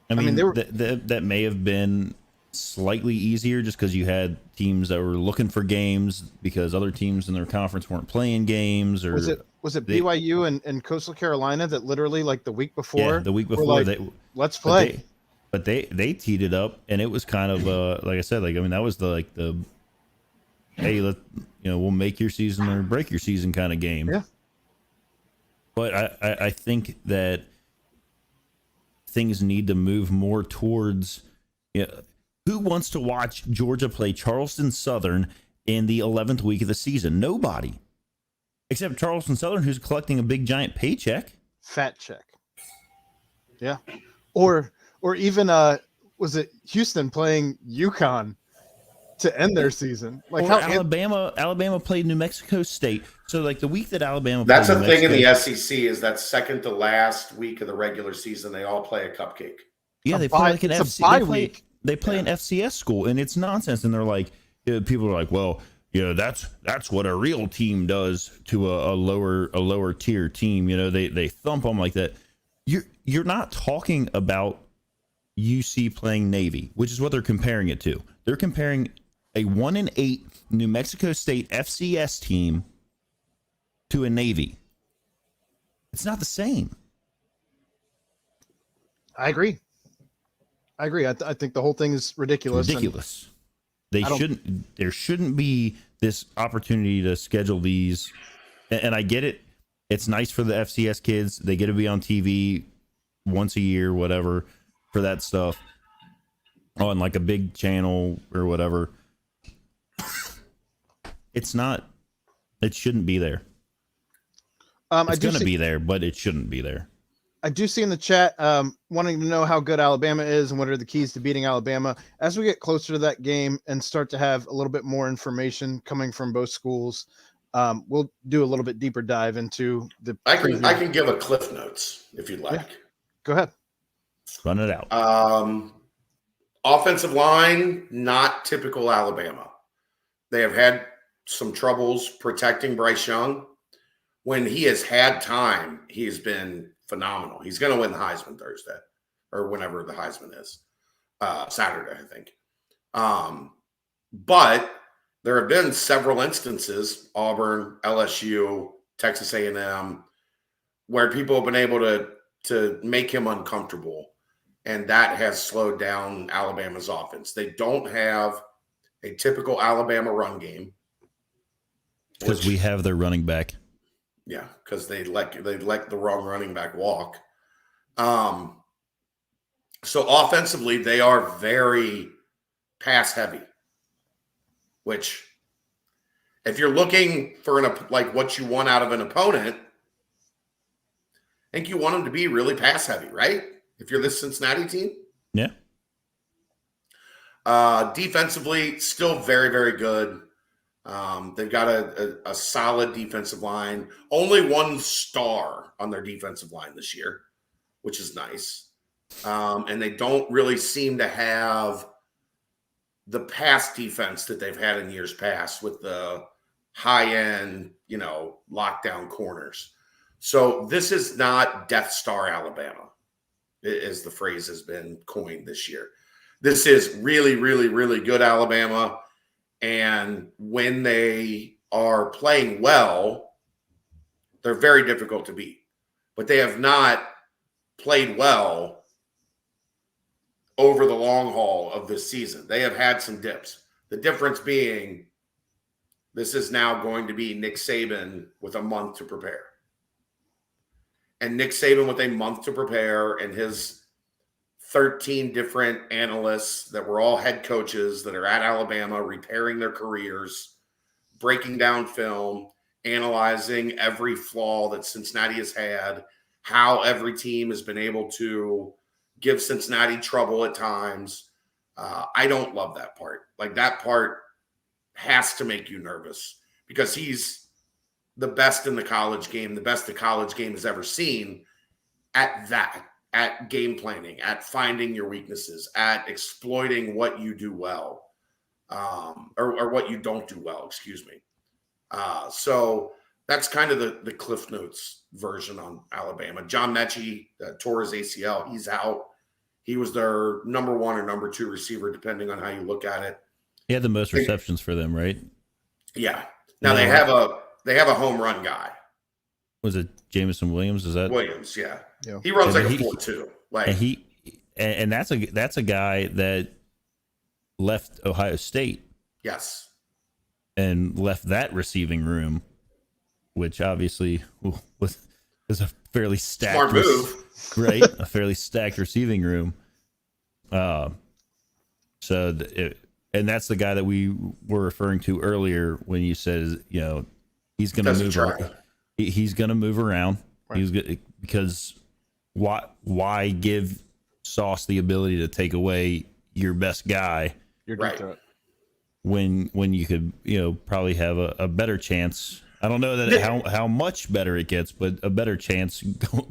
I mean, that may have been slightly easier just because you had teams that were looking for games because other teams in their conference weren't playing games. Or was it BYU and Coastal Carolina that literally, like, the week before? Yeah, the week before, let's play. But they teed it up, and it was kind of like I said, that was the hey, we'll make your season or break your season kind of game. Yeah. But I think that things need to move more towards, who wants to watch Georgia play Charleston Southern in the 11th week of the season? Nobody, except Charleston Southern, who's collecting a big giant paycheck. Fat check. Yeah. Or even was it Houston playing UConn to end their season? Like, how Alabama played New Mexico State. So, like, the week that Alabama that's played a New thing Mexico, in the SEC is that second to last week of the regular season, they all play a cupcake. Yeah, they play like an FC. They play an FCS school, and it's nonsense. And they're like, people are like, well, that's what a real team does to a lower tier team. They thump them like that. You're not talking about UC playing Navy, which is what they're comparing it to. They're comparing a 1-8 New Mexico State FCS team to a Navy. It's not the same. I agree. I think the whole thing is ridiculous. Ridiculous. There shouldn't be this opportunity to schedule these. And I get it. It's nice for the FCS kids. They get to be on TV once a year, whatever, for that stuff on like a big channel or whatever. It shouldn't be there. It's going to be there, but it shouldn't be there. I do see in the chat wanting to know how good Alabama is and what are the keys to beating Alabama. As we get closer to that game and start to have a little bit more information coming from both schools, we'll do a little bit deeper dive into the. I can give a Cliff Notes if you'd like. Yeah. Go ahead. Run it out. Offensive line, not typical Alabama. They have had some troubles protecting Bryce Young. When he has had time, he's been phenomenal. He's going to win the Heisman Thursday or whenever the Heisman is. Saturday, I think. But there have been several instances, Auburn, LSU, Texas A&M, where people have been able to make him uncomfortable, and that has slowed down Alabama's offense. They don't have a typical Alabama run game. Because we have their running back. Yeah, because they let the wrong running back walk. So offensively, they are very pass heavy. Which, if you're looking for what you want out of an opponent, I think you want them to be really pass heavy, right? If you're this Cincinnati team, yeah. Defensively, still very, very good. They've got a solid defensive line. Only one star on their defensive line this year, which is nice. And they don't really seem to have the pass defense that they've had in years past with the high-end, lockdown corners. So this is not Death Star Alabama, as the phrase has been coined this year. This is really, really, really good Alabama. And when they are playing well, they're very difficult to beat. But they have not played well over the long haul of this season. They have had some dips. The difference being this is now going to be Nick Saban with a month to prepare. And Nick Saban with a month to prepare and his 13 different analysts that were all head coaches that are at Alabama, repairing their careers, breaking down film, analyzing every flaw that Cincinnati has had, how every team has been able to give Cincinnati trouble at times. I don't love that part. That part has to make you nervous because he's the best in the college game, the best the college game has ever seen at that. At game planning, at finding your weaknesses, at exploiting what you do well, or what you don't do well, excuse me. So that's kind of the Cliff Notes version on Alabama. John Mechie tore his ACL. He's out. He was their number 1 or number 2 receiver, depending on how you look at it. He had the most receptions for them, right? Yeah. Now they have a home run guy. Was it Jameson Williams? Is that Williams? Yeah. He runs like a 4.2. And that's a guy that left Ohio State. Yes. And left that receiving room, which obviously was a fairly stacked smart move. Right? A fairly stacked receiving room. And that's the guy that we were referring to earlier when you said, he's going to move around. He's going to move around. Right. He's good because why give Sauce the ability to take away your best guy? You're right. When you could probably have a better chance. I don't know that how much better it gets, but a better chance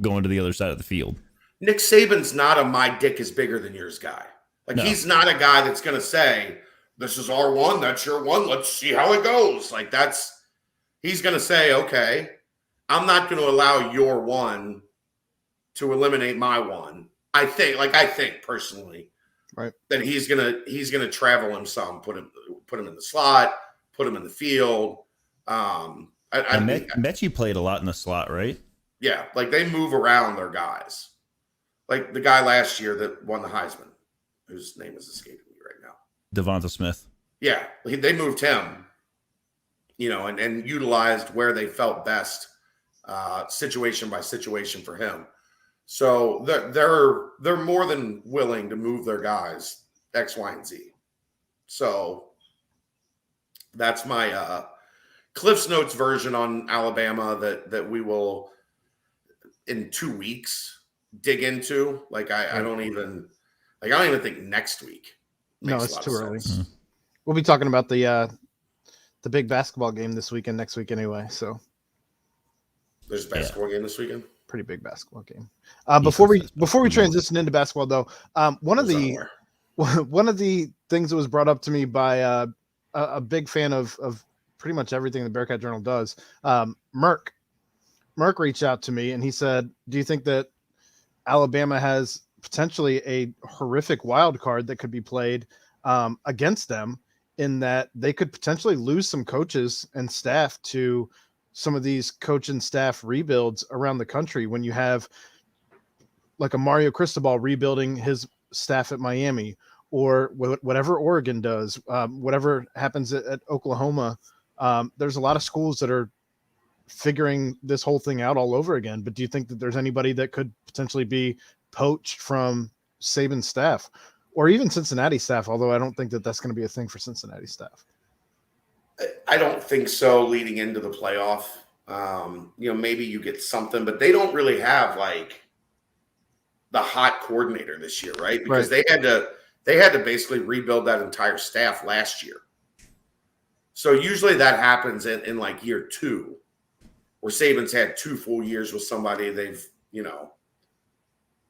going to the other side of the field. Nick Saban's not a my dick is bigger than yours guy. No. He's not a guy that's going to say, this is our one, that's your one, let's see how it goes. He's going to say, okay, I'm not going to allow your one to eliminate my one. I think personally, right, that he's gonna travel him some, put him in the slot, put him in the field. Mechie played a lot in the slot, right? Yeah, like they move around their guys. Like the guy last year that won the Heisman, whose name is escaping me right now. Devonta Smith. Yeah, they moved him, and utilized where they felt best, situation by situation for him. So they're more than willing to move their guys X, Y, and Z. So that's my Cliff's Notes version on Alabama that we will in 2 weeks dig into. Like I don't even think next week. No, it's too early. Mm-hmm. We'll be talking about the big basketball game this weekend, next week anyway. So there's a basketball game this weekend. Pretty big basketball game. Before we transition into basketball, though, one of the things that was brought up to me by a big fan of pretty much everything the Bearcat Journal does, Merck reached out to me and he said, "Do you think that Alabama has potentially a horrific wild card that could be played against them, in that they could potentially lose some coaches and staff to some of these coach and staff rebuilds around the country, when you have like a Mario Cristobal rebuilding his staff at Miami, or whatever Oregon does, whatever happens at Oklahoma. There's a lot of schools that are figuring this whole thing out all over again. But do you think that there's anybody that could potentially be poached from Saban's staff, or even Cincinnati staff? Although I don't think that that's going to be a thing for Cincinnati staff. I don't think so leading into the playoff. Maybe you get something, but they don't really have like the hot coordinator this year, right? Because they had to basically rebuild that entire staff last year. So usually that happens in like year 2, where Saban's had 2 full years with somebody. They've,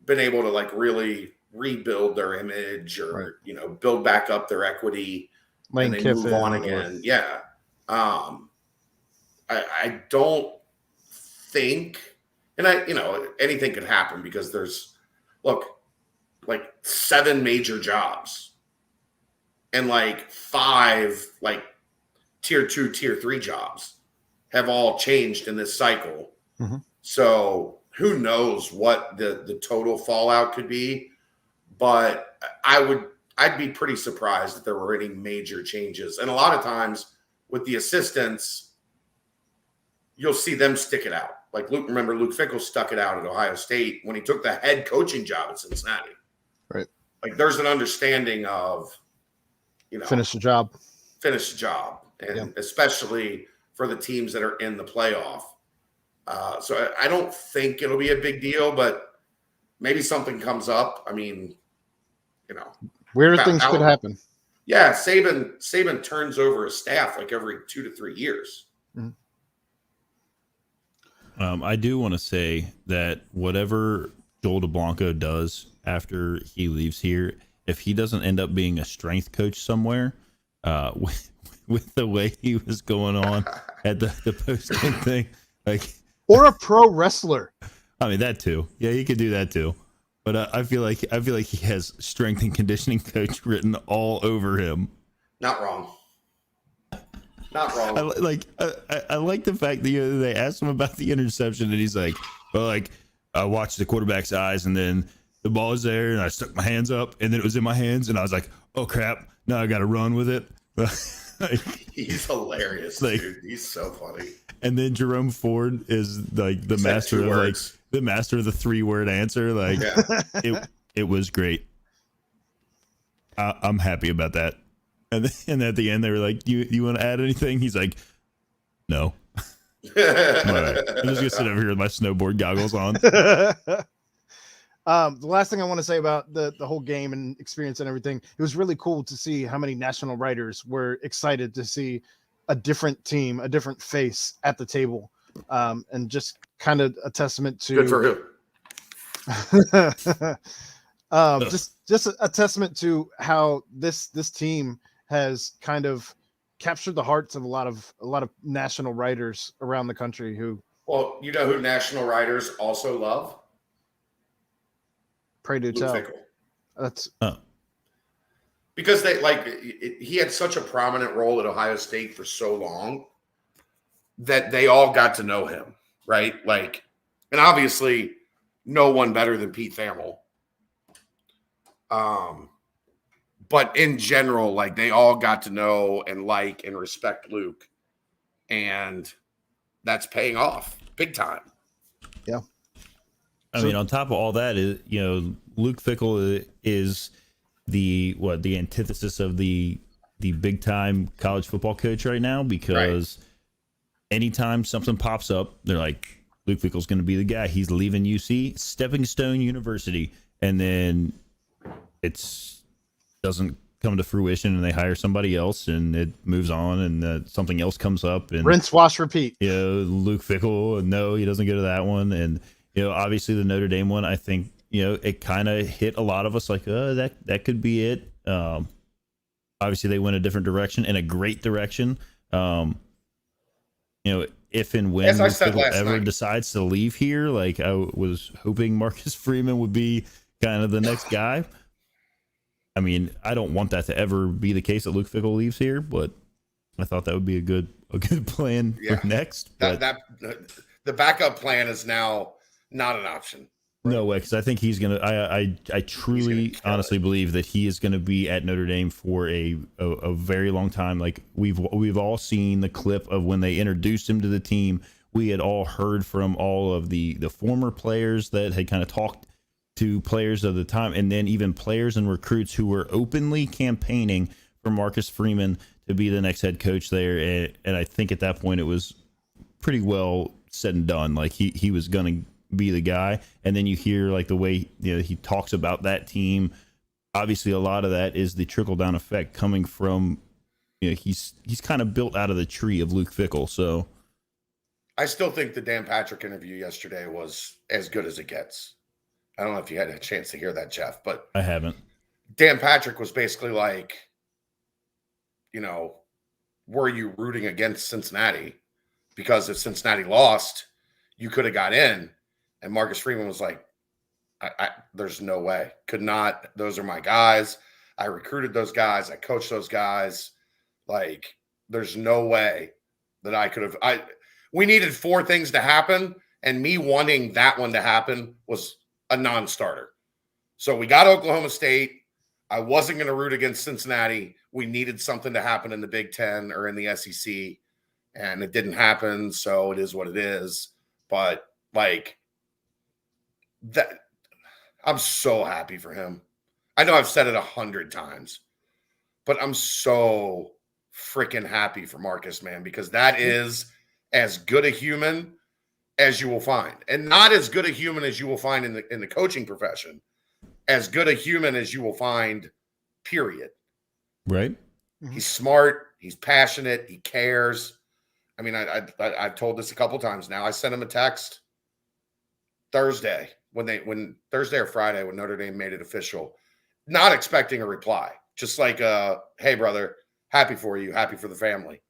been able to like really rebuild their image, or, build back up their equity. Lane and they Kiffin, move on again. Yeah. I don't think, and anything could happen, because there's like 7 major jobs and like 5 like tier 2, tier 3 jobs have all changed in this cycle. Mm-hmm. So who knows what the total fallout could be, but I'd be pretty surprised if there were any major changes. And a lot of times with the assistants, you'll see them stick it out. Like Luke Fickell stuck it out at Ohio State when he took the head coaching job at Cincinnati. Right. Like there's an understanding of, finish the job. And especially for the teams that are in the playoff. So I don't think it'll be a big deal, but maybe something comes up. I mean, weird things could happen. Yeah, Saban turns over his staff like every 2 to 3 years. Mm-hmm. I do want to say that whatever Joel DeBlanco does after he leaves here, if he doesn't end up being a strength coach somewhere, with the way he was going on at the post-game thing, or a pro wrestler. I mean, that too. Yeah, he could do that too. But I feel like he has strength and conditioning coach written all over him. Not wrong. I like the fact that they asked him about the interception, and he's like, "Well, I watched the quarterback's eyes, and then the ball was there, and I stuck my hands up, and then it was in my hands, and I was like, oh crap, now I got to run with it." He's hilarious, dude. He's so funny. And then Jerome Ford is like the master of the 3-word answer. It was great. I'm happy about that. And at the end, they were like, you want to add anything? He's like, no. All right. I'm just going to sit over here with my snowboard goggles on. The last thing I want to say about the whole game and experience and everything, it was really cool to see how many national writers were excited to see a different team, a different face at the table. And just kind of a testament to... Good for who? Just a testament to how this team has kind of captured the hearts of a lot of national writers around the country who. Well, you know who national writers also love? Pray do Luke tell. Fickell. That's Because he had such a prominent role at Ohio State for so long that they all got to know him, right? Like, and obviously no one better than Pete Thamel. But in general, like, they all got to know and like and respect Luke, and that's paying off big time. yeah. I mean, on top of all that, is Luke Fickell is the antithesis of the big time college football coach right now, because anytime something pops up, they're like, Luke Fickell's going to be the guy. He's leaving UC, Stepping Stone University, and then it's doesn't come to fruition, and they hire somebody else, and it moves on, and something else comes up, and Rinse, wash, repeat. Luke Fickell, no, he doesn't go to that one, and obviously the Notre Dame one, I think it kind of hit a lot of us like, that could be it. Obviously they went a different direction, and a great direction. If and when Luke Fickell ever decides to leave here, like, I was hoping Marcus Freeman would be kind of the next guy. I mean, I don't want that to ever be the case that Luke Fickell leaves here, but I thought that would be a good plan for next. That the backup plan is now not an option. No way, because I think he's gonna. I truly, honestly believe that he is gonna be at Notre Dame for a very long time. Like, we've all seen the clip of when they introduced him to the team. We had all heard from all of the former players that had kind of talked to players of the time, and then even players and recruits who were openly campaigning for Marcus Freeman to be the next head coach there. And I think at that point it was pretty well said and done. Like, he was going to be the guy. And then you hear like the way he talks about that team. Obviously, a lot of that is the trickle down effect coming from he's kind of built out of the tree of Luke Fickell. So I still think the Dan Patrick interview yesterday was as good as it gets. I don't know if you had a chance to hear that, Jeff, but I haven't. Dan Patrick was basically like, were you rooting against Cincinnati? Because if Cincinnati lost, you could have got in. And Marcus Freeman was like, there's no way. Could not. Those are my guys. I recruited those guys. I coached those guys. Like, there's no way that I could have. We needed 4 things to happen, and me wanting that one to happen was a non-starter. So we got Oklahoma State. I wasn't going to root against Cincinnati. We needed something to happen in the Big Ten or in the SEC, and it didn't happen. So it is what it is. But like that, I'm so happy for him. I know I've said it 100 times, but I'm so freaking happy for Marcus, man, because that is as good a human as you will find, and not as good a human as you will find in the coaching profession, as good a human as you will find, period. Right. He's smart. He's passionate. He cares. I mean, I've told this a couple times now. I sent him a text Thursday when Thursday or Friday when Notre Dame made it official, not expecting a reply, just like, hey brother, happy for you, happy for the family.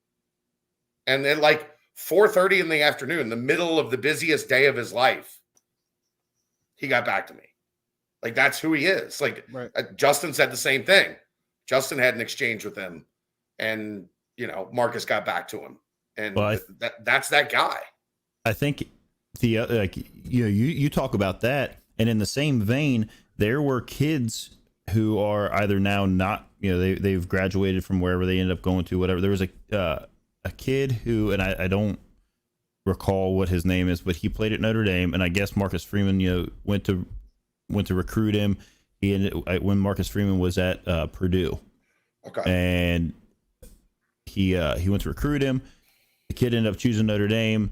And then like 4:30 in the afternoon, the middle of the busiest day of his life, he got back to me. Like, that's who he is. Like, right. Justin said the same thing. Justin had an exchange with him, and Marcus got back to him, and that's that guy. I think you talk about that, and in the same vein, there were kids who are either now not, they've graduated from wherever they ended up going to, whatever. There was a kid who, and I don't recall what his name is, but he played at Notre Dame, and I guess Marcus Freeman, went to recruit him. He ended when Marcus Freeman was at Purdue, okay, and he went to recruit him. The kid ended up choosing Notre Dame,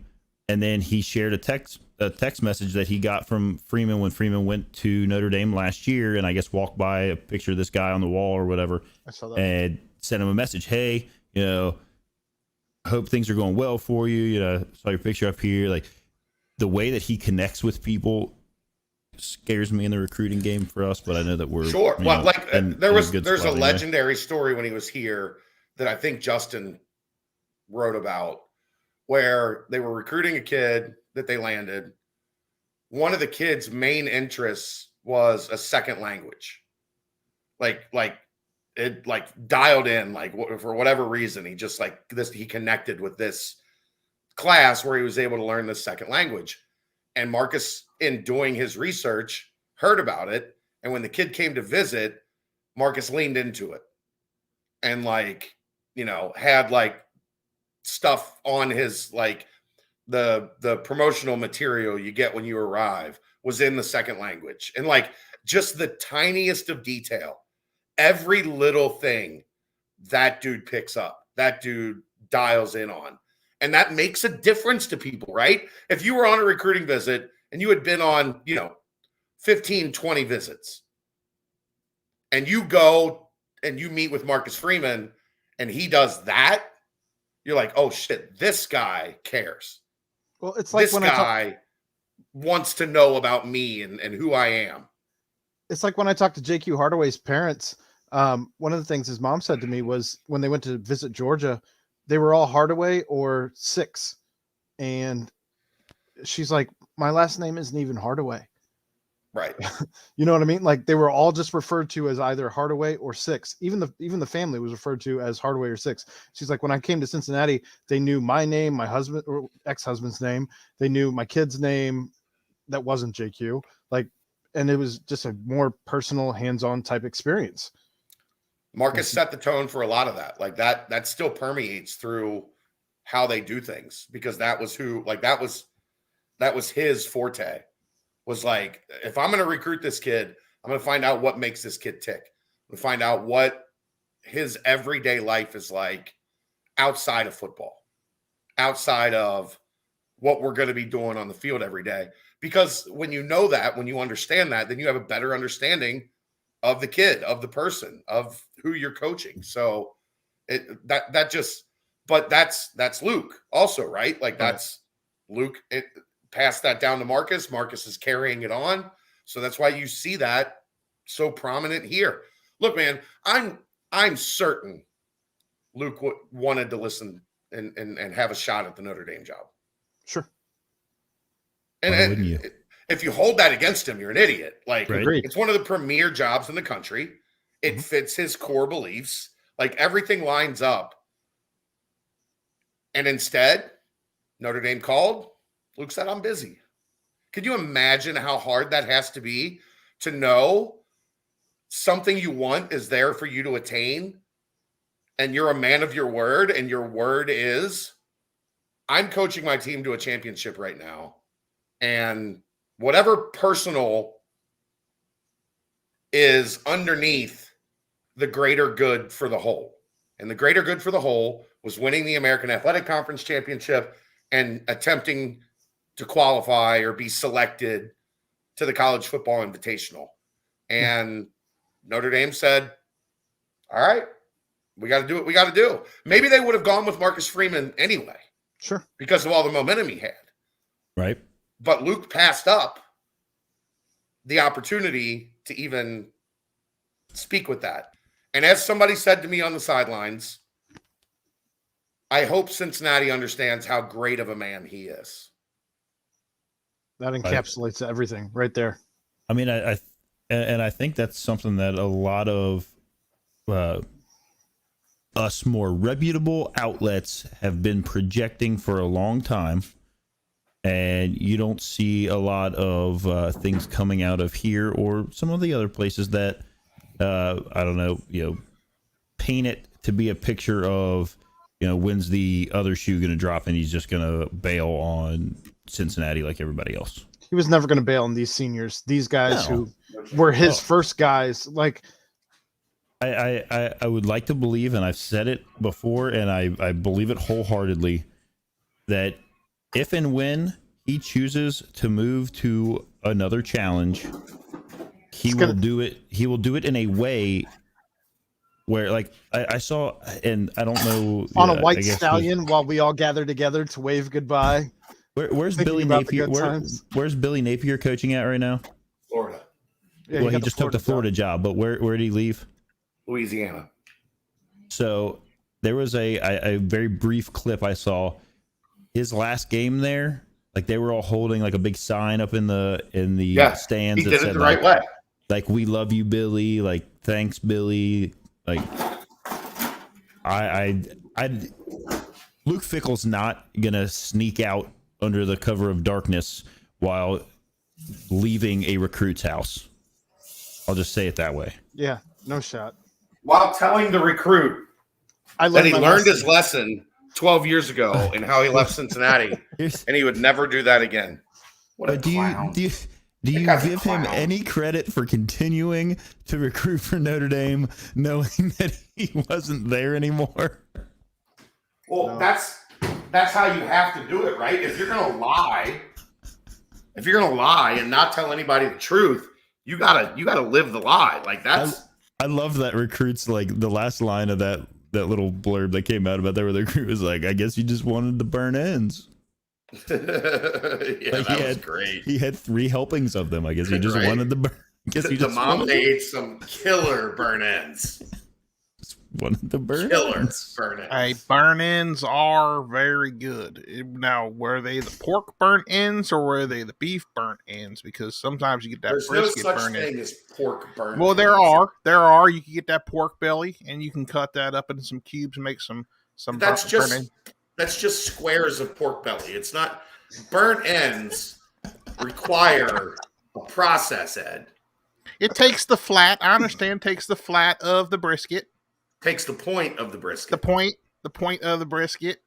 and then he shared a text message that he got from Freeman when Freeman went to Notre Dame last year, and I guess walked by a picture of this guy on the wall or whatever. I saw that. And sent him a message. Hey, hope things are going well for you. Saw your picture up here. Like, the way that he connects with people scares me in the recruiting game for us, but I know that we're sure. Well, there's a anyway. Legendary story when he was here that I think Justin wrote about, where they were recruiting a kid that they landed. One of the kid's main interests was a second language. Like it like dialed in, like for whatever reason, he just like this, he connected with this class where he was able to learn this second language. And Marcus, in doing his research, heard about it. And when the kid came to visit, Marcus leaned into it and like, you know, had like stuff on his, like the promotional material you get when you arrive was in the second language. And like just the tiniest of detail, every little thing that dude picks up, that dude dials in on. And that makes a difference to people, right? If you were on a recruiting visit and you had been on, you know, 15, 20 visits, and you go and you meet with Marcus Freeman and he does that, you're like, oh shit, this guy cares. Well, it's like this when guy wants to know about me and who I am. It's like when I talked to JQ Hardaway's parents. One of the things his mom said to me was when they went to visit Georgia, they were all Hardaway or Six. And she's like, my last name isn't even Hardaway. Right. You know what I mean? Like they were all just referred to as either Hardaway or Six. Even the family was referred to as Hardaway or Six. She's like, when I came to Cincinnati, they knew my name, my husband or ex-husband's name. They knew my kid's name that wasn't JQ. Like, and it was just a more personal, hands-on type experience. Marcus set the tone for a lot of that. Like that still permeates through how they do things, because that was who, like that was his forte, was like, if I'm going to recruit this kid, I'm going to find out what makes this kid tick. I'm going to find out what his everyday life is like outside of football, outside of what we're going to be doing on the field every day. Because when you know that, when you understand that, then you have a better understanding of the kid, of the person, of who you're coaching. So that's Luke also, right? Like that's Luke. It passed that down to Marcus. Marcus is carrying it on. So that's why you see that so prominent here. Look, man, I'm certain Luke wanted to listen and have a shot at the Notre Dame job. Sure. And you? If you hold that against him, you're an idiot. Like, Right. It's one of the premier jobs in the country. It fits his core beliefs. Like, everything lines up. And instead, Notre Dame called. Luke said, I'm busy. Could you imagine how hard that has to be to know something you want is there for you to attain, and you're a man of your word, and your word is, I'm coaching my team to a championship right now, and whatever personal is underneath the greater good for the whole. And the greater good for the whole was winning the American Athletic Conference championship and attempting to qualify or be selected to the college football invitational. And Notre Dame said, all right, we got to do what we got to do. Maybe they would have gone with Marcus Freeman anyway. Sure. Because of all the momentum he had. Right. But Luke passed up the opportunity to even speak with that. And as somebody said to me on the sidelines, I hope Cincinnati understands how great of a man he is. That encapsulates everything right there. I mean, I think that's something that a lot of us more reputable outlets have been projecting for a long time, and you don't see a lot of things coming out of here or some of the other places that I don't know, paint it to be a picture of, when's the other shoe going to drop and he's just going to bail on Cincinnati like everybody else. He was never going to bail on these seniors, these guys who were his first guys. Like, I would like to believe, and I've said it before, and I believe it wholeheartedly, that if and when he chooses to move to another challenge, he will do it. He will do it in a way where, like, I saw, and I don't know, on a white stallion while we all gather together to wave goodbye. Where's Billy Napier? Where's Billy Napier coaching at right now? Florida. Yeah, well, he just took the Florida job, but where did he leave? Louisiana. So there was a very brief clip I saw. His last game there, Like they were all holding like a big sign up in the stands He that did it said the right like, way. like we love you, Billy. Like thanks, Billy. Like Luke Fickell's not gonna sneak out under the cover of darkness while leaving a recruit's house. I'll just say it that way. Yeah, no shot. While telling the recruit that he learned his lesson 12 years ago and how he left Cincinnati, and he would never do that again. What a clown. Do you give him any credit for continuing to recruit for Notre Dame, knowing that he wasn't there anymore? Well, no. That's how you have to do it, right? If you're gonna lie and not tell anybody the truth, you gotta live the lie. Like that's. I love that recruits, like the last line of that little blurb that came out about that, where the recruit was like, "I guess you just wanted to burn ends." Yeah, like that was great. He had 3 helpings of them. I guess he just wanted to burn. I guess he just mom ate some killer burn ends. Wanted to burn killer ends. Burn ends. Hey, burn ends are very good. Now, were they the pork burnt ends or were they the beef burnt ends? Because sometimes you get that There's brisket no such burnt thing as pork burnt. Well, ends. there are. You can get that pork belly and you can cut that up into some cubes and make some. That's just squares of pork belly. It's not burnt ends. Require a process, Ed. It takes the flat. I understand. Takes the flat of the brisket. Takes the point of the brisket. The point of the brisket.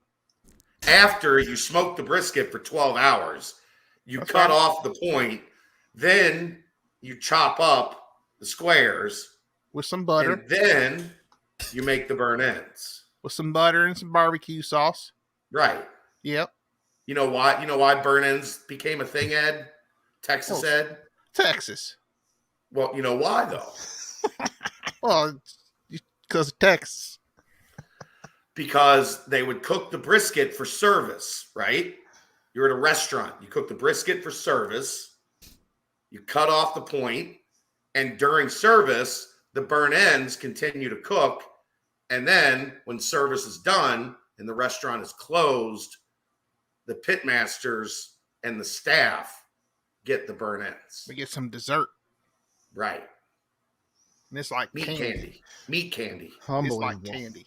After you smoke the brisket for 12 hours, you cut off the point, then you chop up the squares with some butter. And then you make the burn ends. With some butter and some barbecue sauce. Right. Yep. You know why? You know why burn ends became a thing, Ed? Texas, Ed? Texas. Well, you know why, though? Well, because of Texas. Because they would cook the brisket for service, right? You're at a restaurant. You cook the brisket for service. You cut off the point. And during service, the burn ends continue to cook. And then when service is done and the restaurant is closed, the pitmasters and the staff get the burn ends. We get some dessert. Right. And it's like meat candy. Meat candy. It's like candy.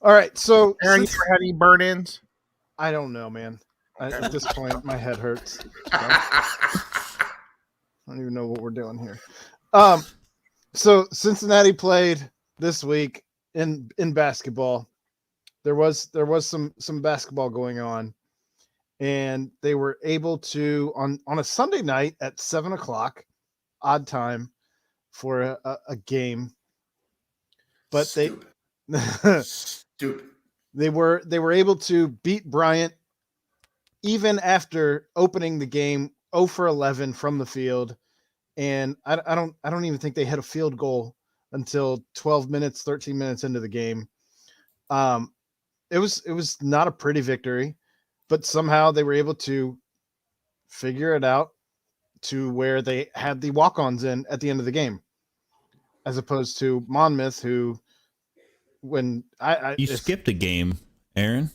All right, so Aaron, you ever had any burn ends? I don't know, man. At this point, my head hurts. I don't even know what we're doing here. So Cincinnati played this week in basketball. There was some basketball going on, and they were able to on a Sunday night at 7:00, odd time for a game. But Stupid. They were able to beat Bryant even after opening the game 0 for 11 from the field, and I don't even think they had a field goal until 13 minutes into the game. It was not a pretty victory, but somehow they were able to figure it out to where they had the walk-ons in at the end of the game, as opposed to Monmouth, who when you skipped a game, Aaron.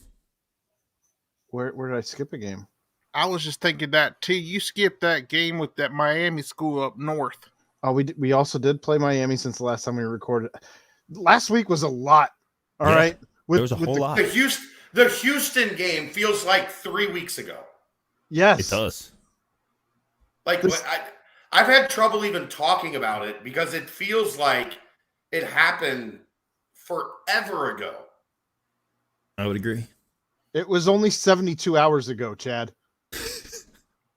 Where did I skip a game? I was just thinking that too. You skipped that game with that Miami school up north. Oh, we also did play Miami since the last time we recorded. Last week was a lot. All right, there was a whole lot. The Houston game feels like 3 weeks ago. Yes, it does. Like I've had trouble even talking about it because it feels like it happened forever ago. I would agree. It was only 72 hours ago, Chad.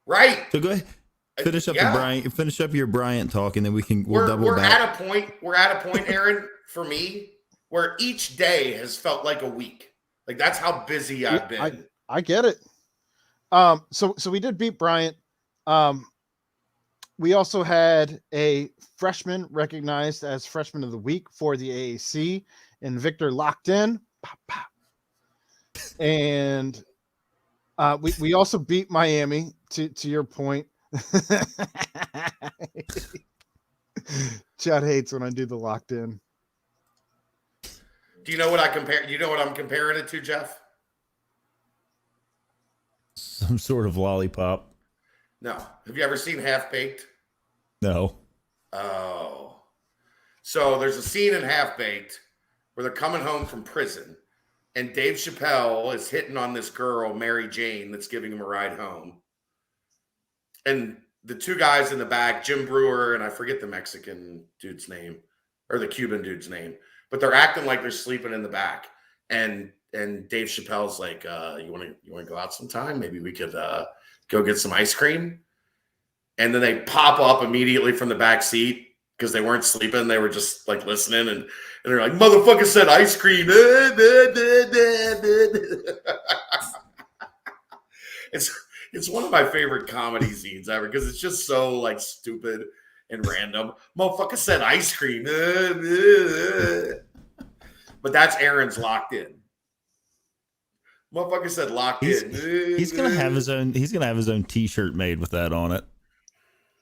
Right. So go ahead. Finish up your Bryant talk, and then we'll double back. We're at a point, Aaron, for me, where each day has felt like a week. Like that's how busy I've been. I get it. So we did beat Bryant. We also had a freshman recognized as freshman of the week for the AAC, and Victor locked in. Pop, pop. And we also beat Miami, to your point. Chad hates when I do the locked in. Do you know what I compare? You know what I'm comparing it to, Jeff? Some sort of lollipop. No. Have you ever seen Half Baked? No. Oh. So there's a scene in Half Baked where they're coming home from prison, and Dave Chappelle is hitting on this girl, Mary Jane, that's giving him a ride home. And the two guys in the back, Jim Brewer, and I forget the Mexican dude's name, or the Cuban dude's name, but they're acting like they're sleeping in the back. And Dave Chappelle's like, you want to go out sometime? Maybe we could go get some ice cream. And then they pop up immediately from the back seat because they weren't sleeping. They were just like listening, and they're like, motherfucker said ice cream. It's one of my favorite comedy scenes ever because it's just so like stupid and random. Motherfucker said ice cream. But that's Aaron's locked in. Motherfucker said locked in. He's gonna have his own. He's gonna have his own T-shirt made with that on it.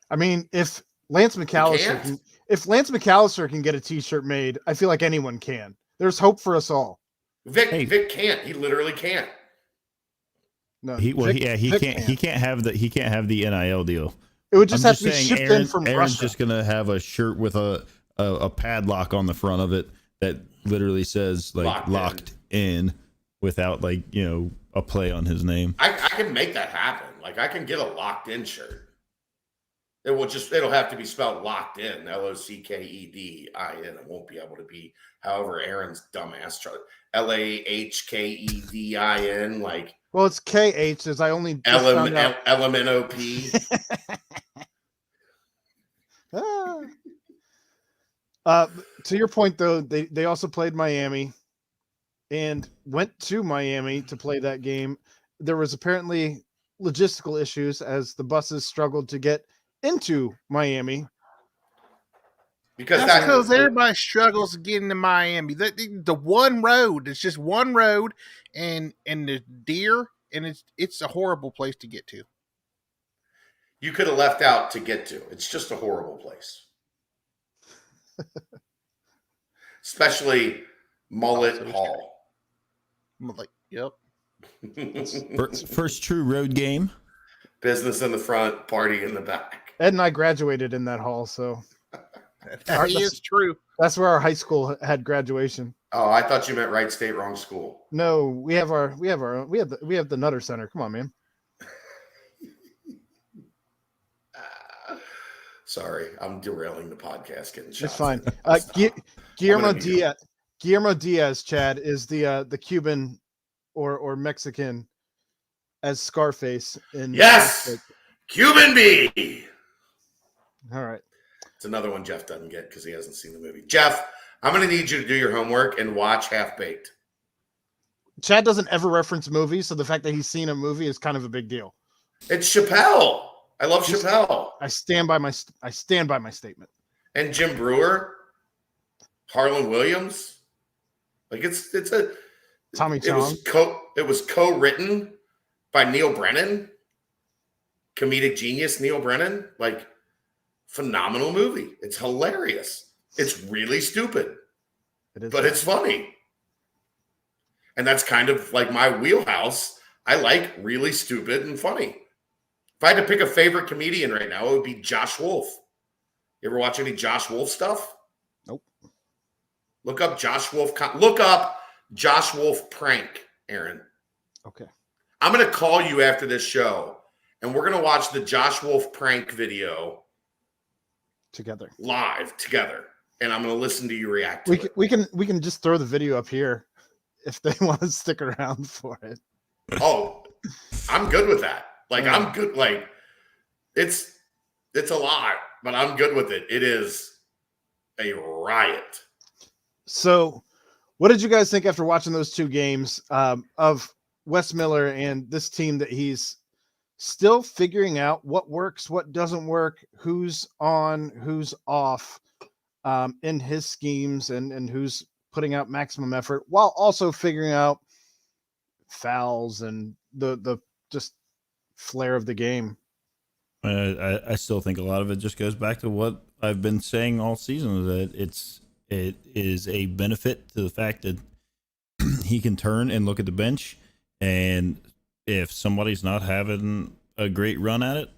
I mean, if Lance McAllister can get a T-shirt made, I feel like anyone can. There's hope for us all. Vic can't. He literally can't. No, He Vic can't. He can't have the NIL deal. It would just I'm have to be shipped in from Aaron's Russia. just gonna have a shirt with a padlock on the front of it that literally says like locked in without like, you know, a play on his name. I can make that happen. Like I can get a locked in shirt. It'll have to be spelled locked in, LOCKEDIN. It won't be able to be however Aaron's dumbass tried. LAHKEDIN, like Well, it's KH, as I only just found out. LMNOP. To your point, though, they also played Miami and went to Miami to play that game. There was apparently logistical issues as the buses struggled to get into Miami. Because everybody struggles getting to Miami. The one road, it's just one road, and the deer, and it's a horrible place to get to. You could have left out to get to. It's just a horrible place. Especially Mullet Hall. Yep. First true road game. Business in the front, party in the back. Ed and I graduated in that hall, so That is true. that's where our high school had graduation. Oh, I thought you meant right state, wrong school. No, we have the Nutter Center. Come on, man. Sorry, I'm derailing the podcast. Getting shots. It's fine. Guillermo Diaz, Chad, is the Cuban or Mexican as Scarface in Yes, Cuban B. All right. It's another one Jeff doesn't get because he hasn't seen the movie. Jeff, I'm going to need you to do your homework and watch Half Baked. Chad doesn't ever reference movies, so the fact that he's seen a movie is kind of a big deal. It's Chappelle. I love Chappelle. I stand by my statement. And Jim Brewer, Harlan Williams. Like it's a Tommy Chong. It was co-written by Neil Brennan, comedic genius Neil Brennan. Like phenomenal movie. It's hilarious. It's really stupid, but it's funny. And that's kind of like my wheelhouse. I like really stupid and funny. If I had to pick a favorite comedian right now, it would be Josh Wolf. You ever watch any Josh Wolf stuff? Nope. Look up Josh Wolf. Look up Josh Wolf prank, Aaron. Okay. I'm going to call you after this show, and we're going to watch the Josh Wolf prank video Together. live together, and I'm going to listen to you react to it. We can just throw the video up here if they want to stick around for it. Oh, I'm good with that. Like, I'm good. Like, it's a lot, but I'm good with it. It is a riot. So, what did you guys think after watching those two games of Wes Miller and this team that he's still figuring out what works, what doesn't work, who's on, who's off in his schemes and who's putting out maximum effort while also figuring out fouls and the just flair of the game? I still think a lot of it just goes back to what I've been saying all season, that it is a benefit to the fact that he can turn and look at the bench and if somebody's not having a great run at it,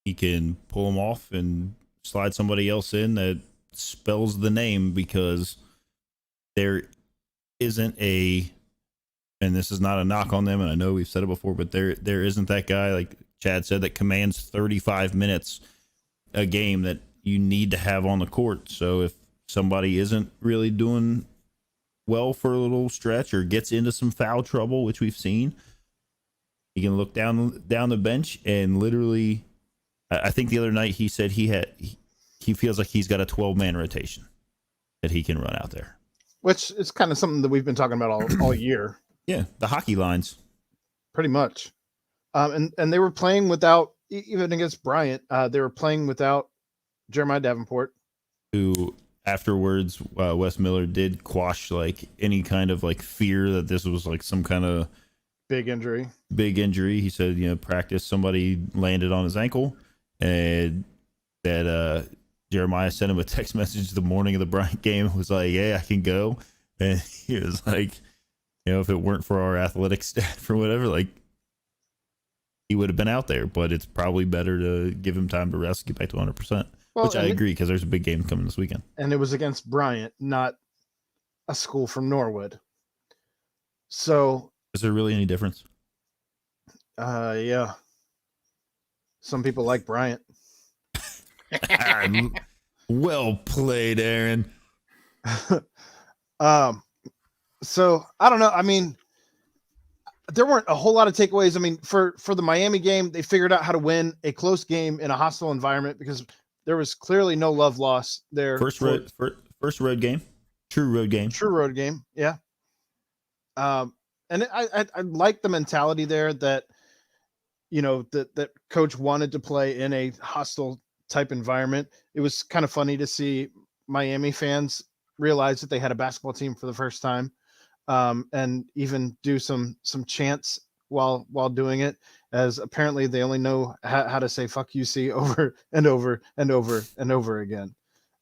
he can pull them off and slide somebody else in that spells the name, because there isn't a, and this is not a knock on them, and I know we've said it before, but there isn't that guy, like Chad said, that commands 35 minutes a game that you need to have on the court. So if somebody isn't really doing well for a little stretch or gets into some foul trouble, which we've seen, you can look down the bench and literally, I think the other night he said he feels like he's got a 12-man rotation that he can run out there. Which is kind of something that we've been talking about all year. Yeah, the hockey lines. Pretty much. And they were playing without, even against Bryant, they were playing without Jeremiah Davenport. Who afterwards, Wes Miller did quash like any kind of like fear that this was like some kind of big injury. He said, practice, somebody landed on his ankle, and that Jeremiah sent him a text message the morning of the Bryant game. It was like, "Hey, I can go." And he was like, if it weren't for our athletic staff or whatever, like, he would have been out there. But it's probably better to give him time to rest, get back to 100%. Which I agree, because there's a big game coming this weekend. And it was against Bryant, not a school from Norwood. So is there really any difference? Yeah. Some people like Bryant. Well played, Aaron. So I don't know. I mean, there weren't a whole lot of takeaways. I mean, for the Miami game, they figured out how to win a close game in a hostile environment because there was clearly no love lost there. First road game. True road game. Yeah. And I like the mentality there that, that coach wanted to play in a hostile type environment. It was kind of funny to see Miami fans realize that they had a basketball team for the first time, and even do some chants while doing it, as apparently they only know how to say "fuck UC" over and over and over and over again.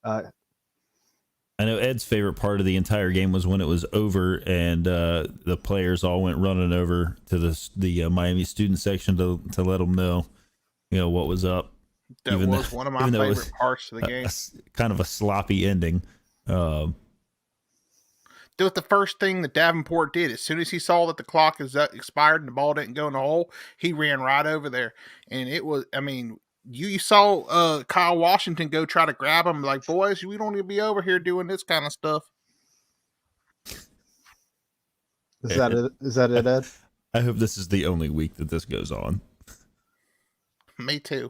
I know Ed's favorite part of the entire game was when it was over and the players all went running over to the Miami student section to let them know, what was up. That was one of my favorite parts of the game. Kind of a sloppy ending. It was the first thing that Davenport did. As soon as he saw that the clock is expired and the ball didn't go in the hole, he ran right over there. And it was, I mean, you saw Kyle Washington go try to grab him, like, boys, we don't need to be over here doing this kind of stuff. Is that it, Ed? I hope this is the only week that this goes on. Me too.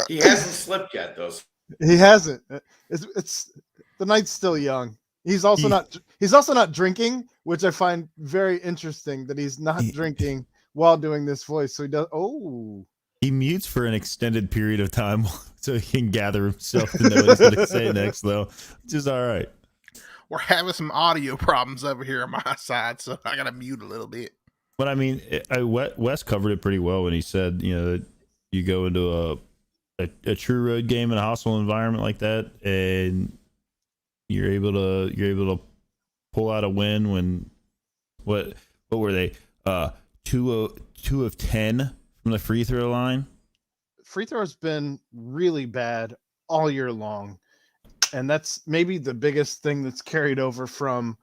He hasn't slipped yet, though. He hasn't. It's the night's still young. He's also not drinking, which I find very interesting that he's not drinking while doing this voice. So he does. Oh, he mutes for an extended period of time so he can gather himself to know what he's going to say next, though, which is all right. We're having some audio problems over here on my side, so I got to mute a little bit. But I mean, Wes covered it pretty well when he said, that you go into a true road game in a hostile environment like that, and you're able to pull out a win when what were they 2 of 10 from the free throw line. Free throw has been really bad all year long, and that's maybe the biggest thing that's carried over from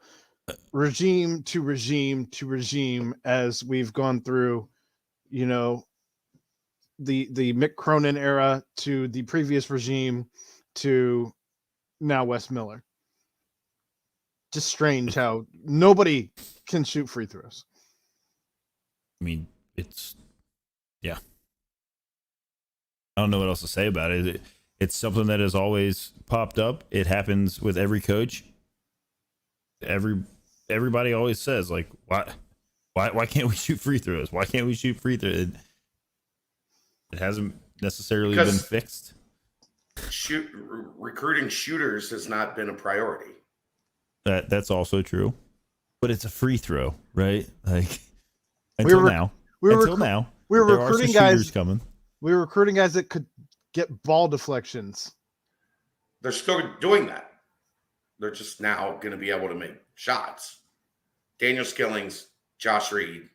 regime to regime to regime as we've gone through, the Mick Cronin era to the previous regime to now Wes Miller. Just strange how nobody can shoot free throws. I mean, yeah. I don't know what else to say about it. It's something that has always popped up. It happens with every coach. Everybody always says, like, why can't we shoot free throws? Why can't we shoot free throws? It hasn't necessarily been fixed. Recruiting shooters has not been a priority. That's also true, but it's a free throw, right? Like until now, we were recruiting guys coming. We were recruiting guys that could get ball deflections. They're still doing that. They're just now going to be able to make shots. Daniel Skillings, Josh Reed.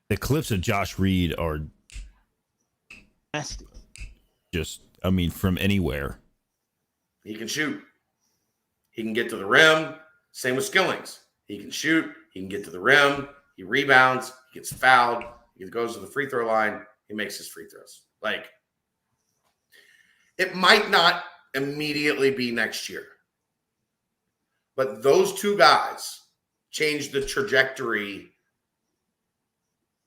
The clips of Josh Reed are Nasty. just, I mean, from anywhere. He can shoot. He can get to the rim. Same with Skillings. He can shoot. He can get to the rim. He rebounds. He gets fouled. He goes to the free throw line. He makes his free throws. Like, it might not immediately be next year, but those two guys changed the trajectory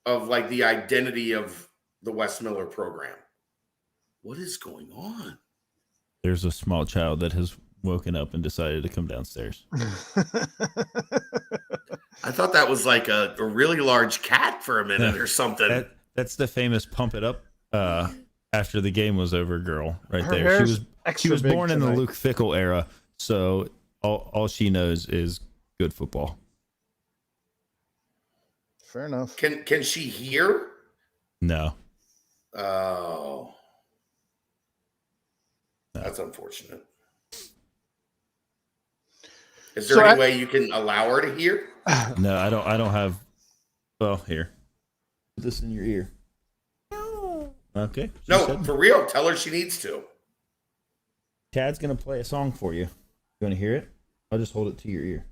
of like the identity of the Wes Miller program. What is going on? There's a small child that has woken up and decided to come downstairs. I thought that was like a really large cat for a minute or something. That's the famous pump it up after the game was over girl right Her there. hair's She was big born in the tonight. Luke Fickell era, so all she knows is good football. Fair enough. Can she hear? No. Oh. That's unfortunate. Is there any way you can allow her to hear? No, I don't have. Well, here. Put this in your ear. Okay. No, for real. Tell her she needs to. Chad's gonna play a song for you. You want to hear it? I'll just hold it to your ear.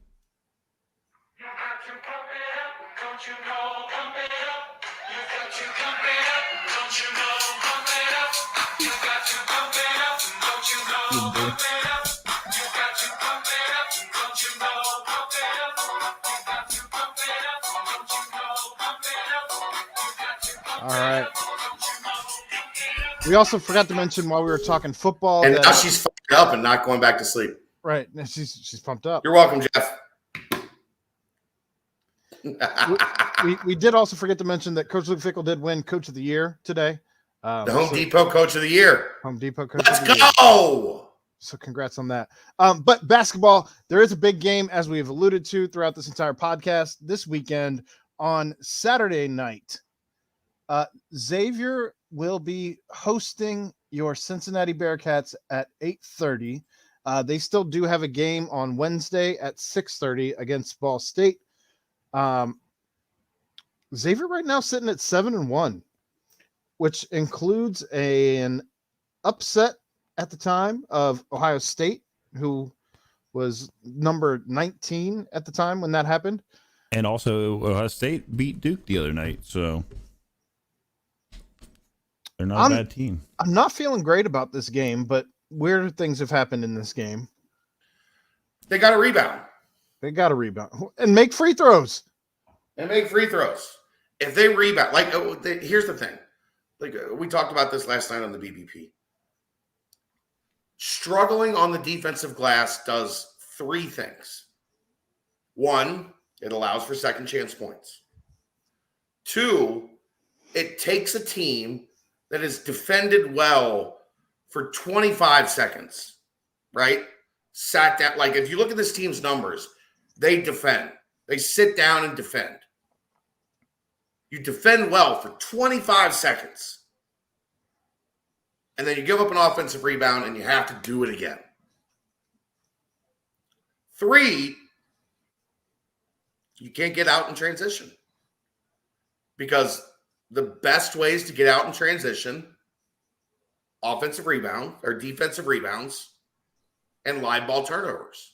All right. We also forgot to mention while we were talking football. And that, now she's fucked up and not going back to sleep. right. She's pumped up. You're welcome, Jeff. We did also forget to mention that Coach Luke Fickell did win Coach of the Year today. The Home Depot Coach of the Year. Home Depot Coach Let's of the Year. go. So congrats on that. But basketball, there is a big game, as we have alluded to throughout this entire podcast, this weekend on Saturday night. Xavier will be hosting your Cincinnati Bearcats at 8:30. They still do have a game on Wednesday at 6:30 against Ball State. Xavier right now sitting at 7-1, which includes an upset at the time of Ohio State, who was number 19 at the time when that happened. And also, Ohio State beat Duke the other night, so they're not a bad team. I'm not feeling great about this game, but weird things have happened in this game. They got a rebound. They got to rebound and make free throws. And make free throws. If they rebound, like, here's the thing. Like, we talked about this last night on the BBP. Struggling on the defensive glass does three things. One, it allows for second chance points. Two, it takes a team that has defended well for 25 seconds, right? Sat down. Like, if you look at this team's numbers, they defend. They sit down and defend. You defend well for 25 seconds. And then you give up an offensive rebound and you have to do it again. Three, you can't get out in transition. Because the best ways to get out in transition, offensive rebound or defensive rebounds, and live ball turnovers.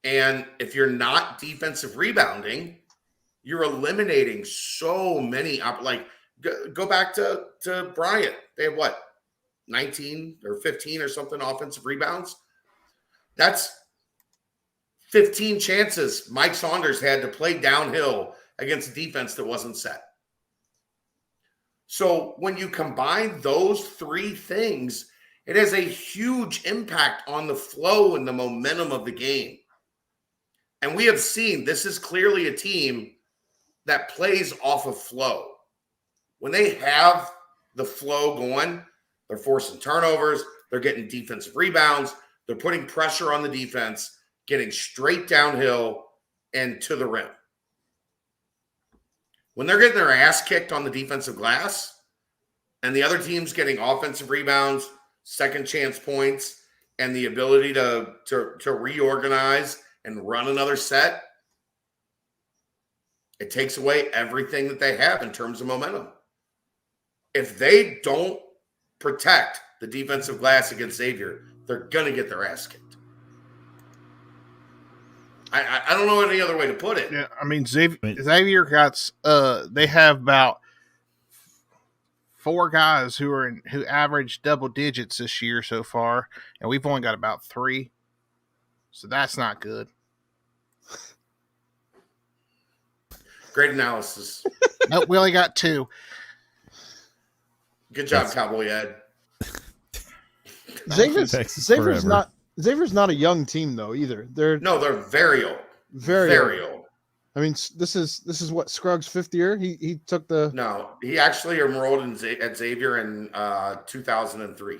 And if you're not defensive rebounding, you're eliminating so many. Like, go back to Bryant. They have what, 19 or 15 or something offensive rebounds? That's 15 chances Mike Saunders had to play downhill against a defense that wasn't set. So when you combine those three things, it has a huge impact on the flow and the momentum of the game. And we have seen this is clearly a team that plays off of flow. When they have the flow going, they're forcing turnovers, they're getting defensive rebounds, they're putting pressure on the defense, getting straight downhill and to the rim. When they're getting their ass kicked on the defensive glass and the other team's getting offensive rebounds, second chance points, and the ability to reorganize and run another set, it takes away everything that they have in terms of momentum. If they don't protect the defensive glass against Xavier, they're going to get their ass kicked. I don't know any other way to put it. Yeah, I mean, Xavier got they have about 4 guys who average double digits this year so far, and we've only got about 3. So that's not good. Great analysis. Nope, we only got 2. Good job, Cowboy Ed. Xavier's not a young team though either. They're very old. Very old. I mean, this is what Scruggs' 5th year. He took the. No, he actually enrolled at Xavier in 2003.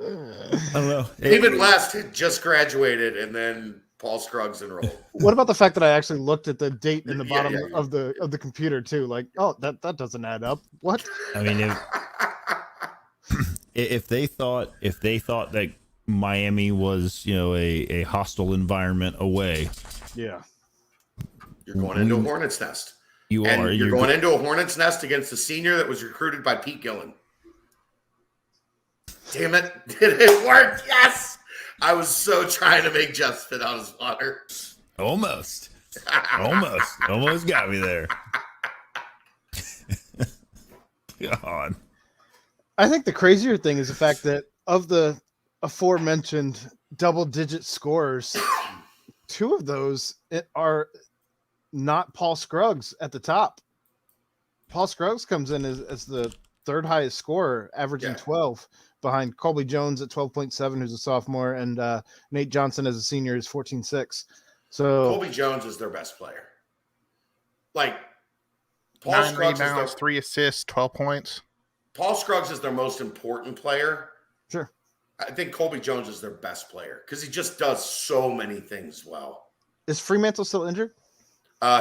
I don't know. David West had just graduated, and then Paul Scruggs enrolled. What about the fact that I actually looked at the date in the bottom of the computer too? Like, oh, that doesn't add up. What? I mean, if they thought that Miami was, a hostile environment away, yeah, you're going into a hornet's nest. You're going into a hornet's nest against a senior that was recruited by Pete Gillen. Damn it! Did it work? Yes. I was so trying to make Jeff spit out his water. Almost got me there. God. I think the crazier thing is the fact that of the aforementioned double-digit scorers, 2 of those are not Paul Scruggs at the top. Paul Scruggs comes in as the 3rd highest scorer, averaging 12, behind Colby Jones at 12.7, who's a sophomore, and Nate Johnson as a senior is 14.6. So Colby Jones is their best player. Like Paul 9 Scruggs rebounds, 3 assists, 12 points. Paul Scruggs is their most important player. Sure. I think Colby Jones is their best player because he just does so many things well. Is Fremantle still injured?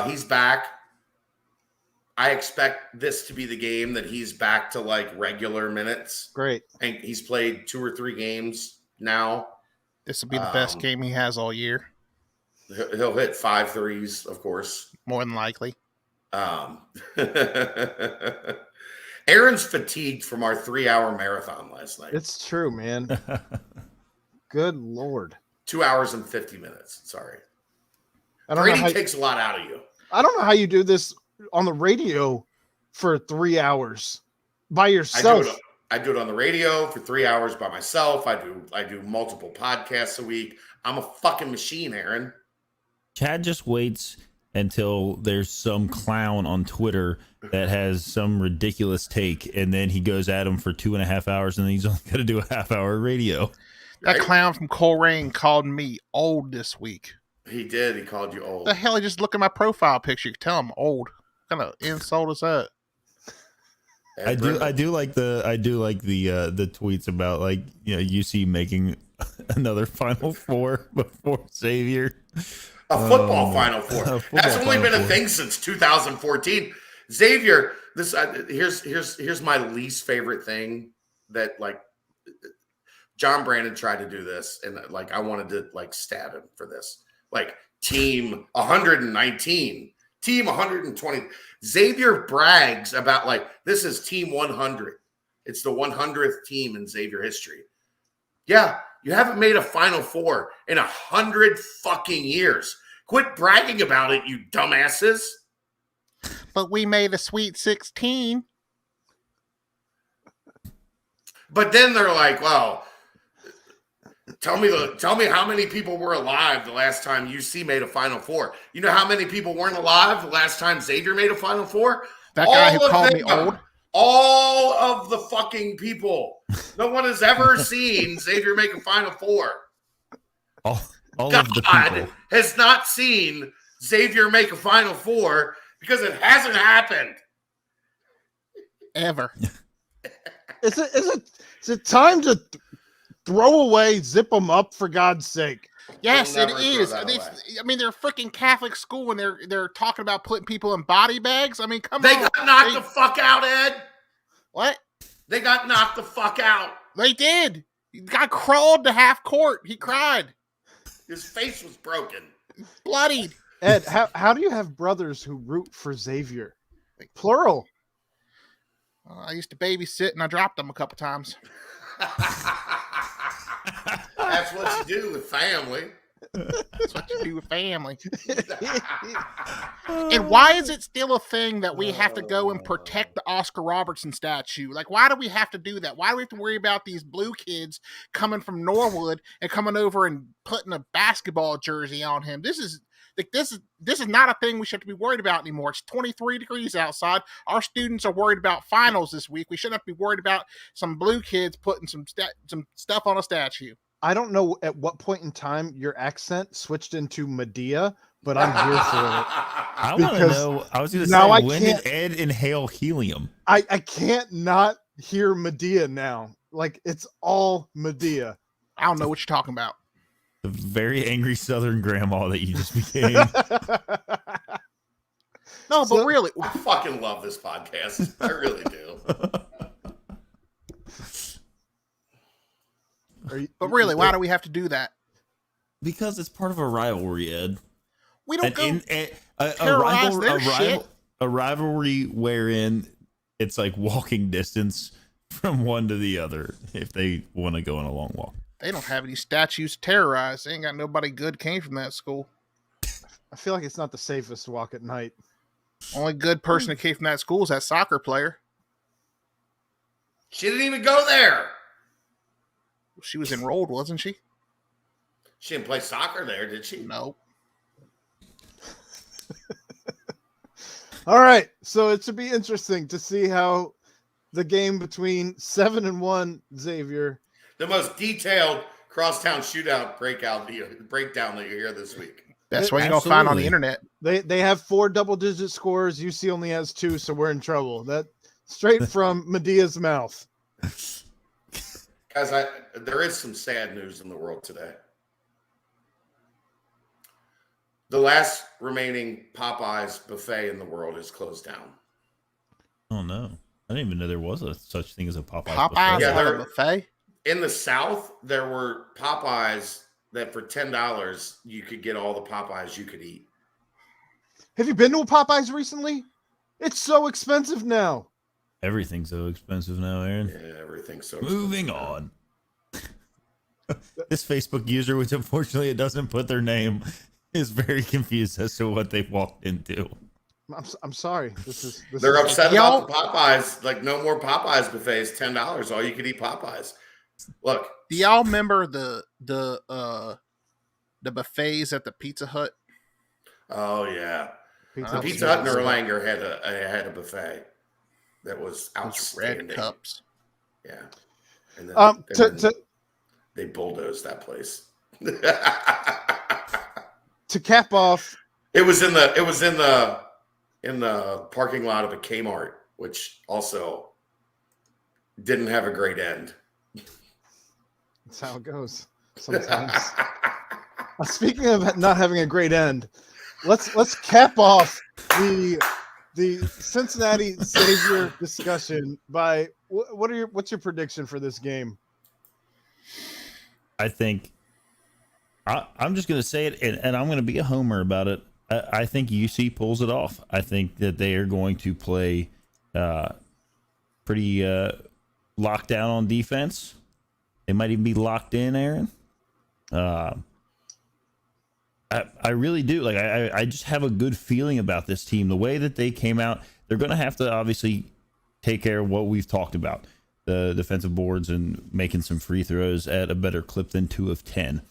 He's back. I expect this to be the game that he's back to like regular minutes. Great. And he's played 2 or 3 games now. This will be the best game he has all year. He'll hit 5 threes, of course. More than likely. Aaron's fatigued from our 3-hour marathon last night. It's true, man. Good Lord. 2 hours and 50 minutes. Sorry. Brady takes a lot out of you. I don't know how you do this on the radio for 3 hours by yourself. I do it on the radio for 3 hours by myself. I do multiple podcasts a week. I'm a fucking machine, Aaron. Chad just waits until there's some clown on Twitter that has some ridiculous take, and then he goes at him for 2.5 hours, and then he's only got to do a half-hour radio. That clown from Coleraine called me old this week. He did. He called you old. The hell? He just look at my profile picture. You can tell I'm old. What kind of insult is that? I do like the tweets about UC making another Final Four before Xavier. A football Final Four. That's only been a thing since 2014. Xavier, this here's my least favorite thing that John Brandon tried to do this, and I wanted to stab him for this. Team 119, team 120. Xavier brags about this is team 100. It's the 100th team in Xavier history. Yeah, you haven't made a Final Four in 100 fucking years. Quit bragging about it, you dumbasses. But we made a Sweet 16. But then they're like, well, tell me how many people were alive the last time UC made a Final Four. You know how many people weren't alive the last time Xavier made a Final Four? That guy who called me old? All of the fucking people. No one has ever seen Xavier make a Final Four. All God of the people has not seen Xavier make a Final Four because it hasn't happened. Ever. Is it time to throw away, zip them up, for God's sake? Yes, it is. I mean, they're a freaking Catholic school, and they're talking about putting people in body bags. I mean, come on. They got knocked the fuck out, Ed. What? They got knocked the fuck out. They did. He got crawled to half court. He cried. His face was broken. Bloodied. Ed, how do you have brothers who root for Xavier? Plural. I used to babysit and I dropped them a couple times. That's what you do with family. That's what you do with family. And why is it still a thing that we have to go and protect the Oscar Robertson statue? Like, why do we have to do that? Why do we have to worry about these blue kids coming from Norwood and coming over and putting a basketball jersey on him? This is not a thing we should have to be worried about anymore. It's 23 degrees outside. Our students are worried about finals this week. We shouldn't have to be worried about some blue kids putting some stuff on a statue. I don't know at what point in time your accent switched into Medea, but I'm here for it. I want to know. I was going to now say, I when can't- did Ed inhale helium? I can't not hear Medea now. Like, it's all Medea. I don't know what you're talking about. The very angry Southern grandma that you just became. No, but really, I fucking love this podcast. I really do. but really, why do we have to do that? Because it's part of a rivalry, Ed. We don't go A their shit. rivalry wherein it's like walking distance from one to the other if they want to go on a long walk. They don't have any statues to terrorize. They ain't got nobody good came from that school. I feel like it's not the safest walk at night. Only good person that came from that school is that soccer player. She didn't even go there. She was enrolled, wasn't she? She didn't play soccer there, did she? No. All right, so it should be interesting to see how the game between 7-1 Xavier. The most detailed Crosstown Shootout breakdown that you hear this week. That's what you're going to find on the internet. They have 4 double-digit scores. UC only has 2, so we're in trouble. That straight from Medea's mouth. Guys, there is some sad news in the world today. The last remaining Popeyes buffet in the world is closed down. Oh no! I didn't even know there was a such thing as a Popeyes. Popeyes Yeah, had a they're- buffet? In the South, there were Popeyes that for $10 you could get all the Popeyes you could eat. Have you been to a Popeyes recently? It's so expensive now. Everything's so expensive now, Aaron. Yeah, everything's so Moving expensive. on. This Facebook user, which unfortunately it doesn't put their name, is very confused as to what they've walked into. I'm sorry. This They're is, upset about the Popeyes. Like, no more Popeyes buffets, $10. All you could eat Popeyes. Look, Do y'all remember the buffets at the Pizza Hut? oh yeah, Pizza the Hut. Pizza Hut in Erlanger had a buffet that was Those outstanding. red cups. Yeah, and then, To they bulldozed that place. to cap off, It was in the parking lot of a Kmart, which also didn't have a great end. that's how it goes sometimes. Speaking of not having a great end, let's cap off the Cincinnati Xavier discussion by what's your prediction for this game? I think I'm just going to say it, and I'm going to be a homer about it. I think UC pulls it off. I think that they are going to play pretty locked down on defense. They might even be locked in, Aaron. I really do. Like, I just have a good feeling about this team. The way that they came out, they're going to have to obviously take care of what we've talked about. The defensive boards and making some free throws at a better clip than 2 of 10.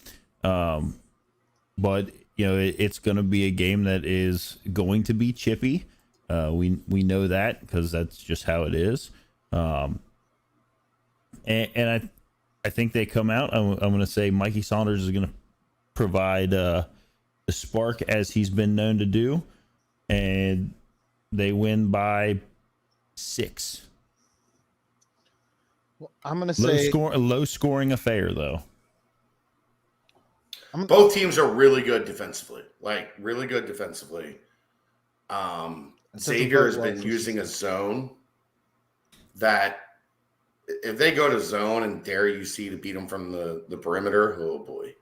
But you know, it's going to be a game that is going to be chippy. We know that because that's just how it is. And I think they come out. I'm going to say Mikey Saunders is going to provide the spark as he's been known to do, and they win by 6. Well, I'm going to say Low scoring affair though. Both teams are really good defensively. Like, really good defensively. Xavier has been using a zone that if they go to zone and dare you see to beat them from the perimeter, oh boy.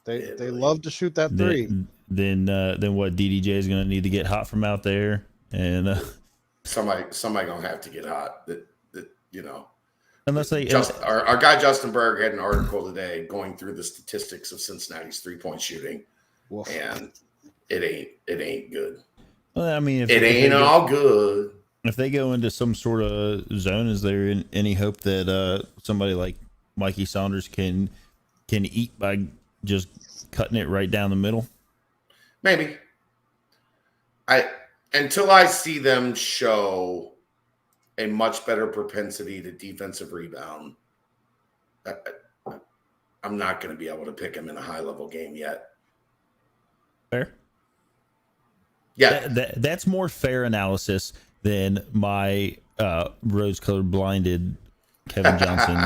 They love to shoot that three. Then what? DDJ is going to need to get hot from out there, and somebody gonna have to get hot. That unless they our guy Justin Berg had an article today going through the statistics of Cincinnati's 3-point shooting, and it ain't good. Well, I mean, it ain't all good. If they go into some sort of zone, is there any hope that somebody like Mikey Saunders can eat by just cutting it right down the middle? Maybe. Until I see them show a much better propensity to defensive rebound, I'm not going to be able to pick him in a high-level game yet. Fair. Yeah. That's more fair analysis than my rose-colored blinded Kevin Johnson.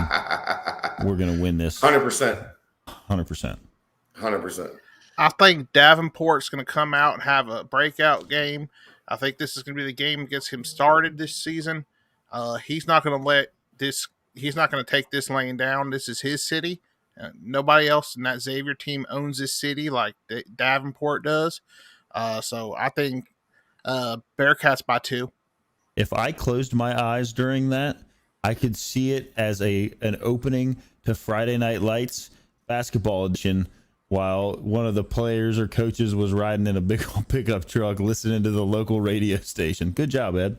We're going to win this. 100%. 100%. 100%. I think Davenport's going to come out and have a breakout game. I think this is going to be the game that gets him started this season. He's not going to he's not going to take this laying down. This is his city. Nobody else in that Xavier team owns this city like Davenport does. So I think Bearcats by 2. If I closed my eyes during that, I could see it as an opening to Friday Night Lights basketball edition, while one of the players or coaches was riding in a big old pickup truck listening to the local radio station. Good job, Ed.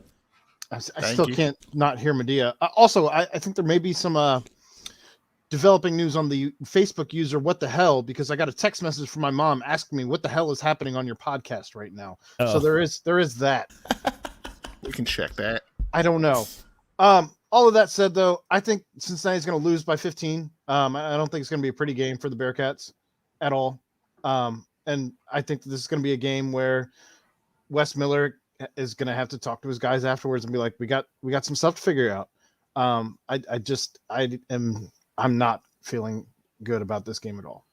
I still can't not hear Medea. Also, I think there may be some developing news on the Facebook user What the Hell, because I got a text message from my mom asking me what the hell is happening on your podcast right now. So there is that. We can check that. I don't know. All of that said, though, I think Cincinnati's going to lose by 15. I don't think it's going to be a pretty game for the Bearcats at all. And I think this is going to be a game where Wes Miller is going to have to talk to his guys afterwards and be like, we got some stuff to figure out. I'm not feeling good about this game at all.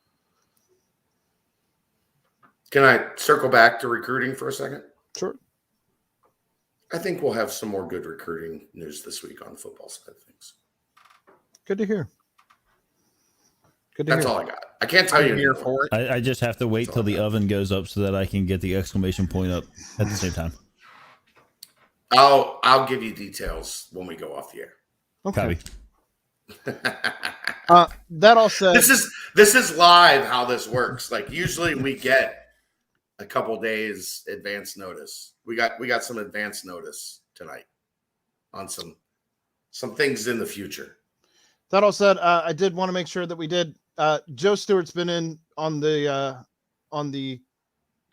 Can I circle back to recruiting for a second? Sure. I think we'll have some more good recruiting news this week on the football side of things. Good to hear. That's all I got. I can't tell you here for it. I just have to wait till the oven goes up so that I can get the exclamation point up at the same time. I'll give you details when we go off the air. Okay. That all said, this is live how this works. Like usually we get a couple days advance notice. We got some advance notice tonight on some things in the future. That all said, I did want to make sure that we did. Joe Stewart's been in on the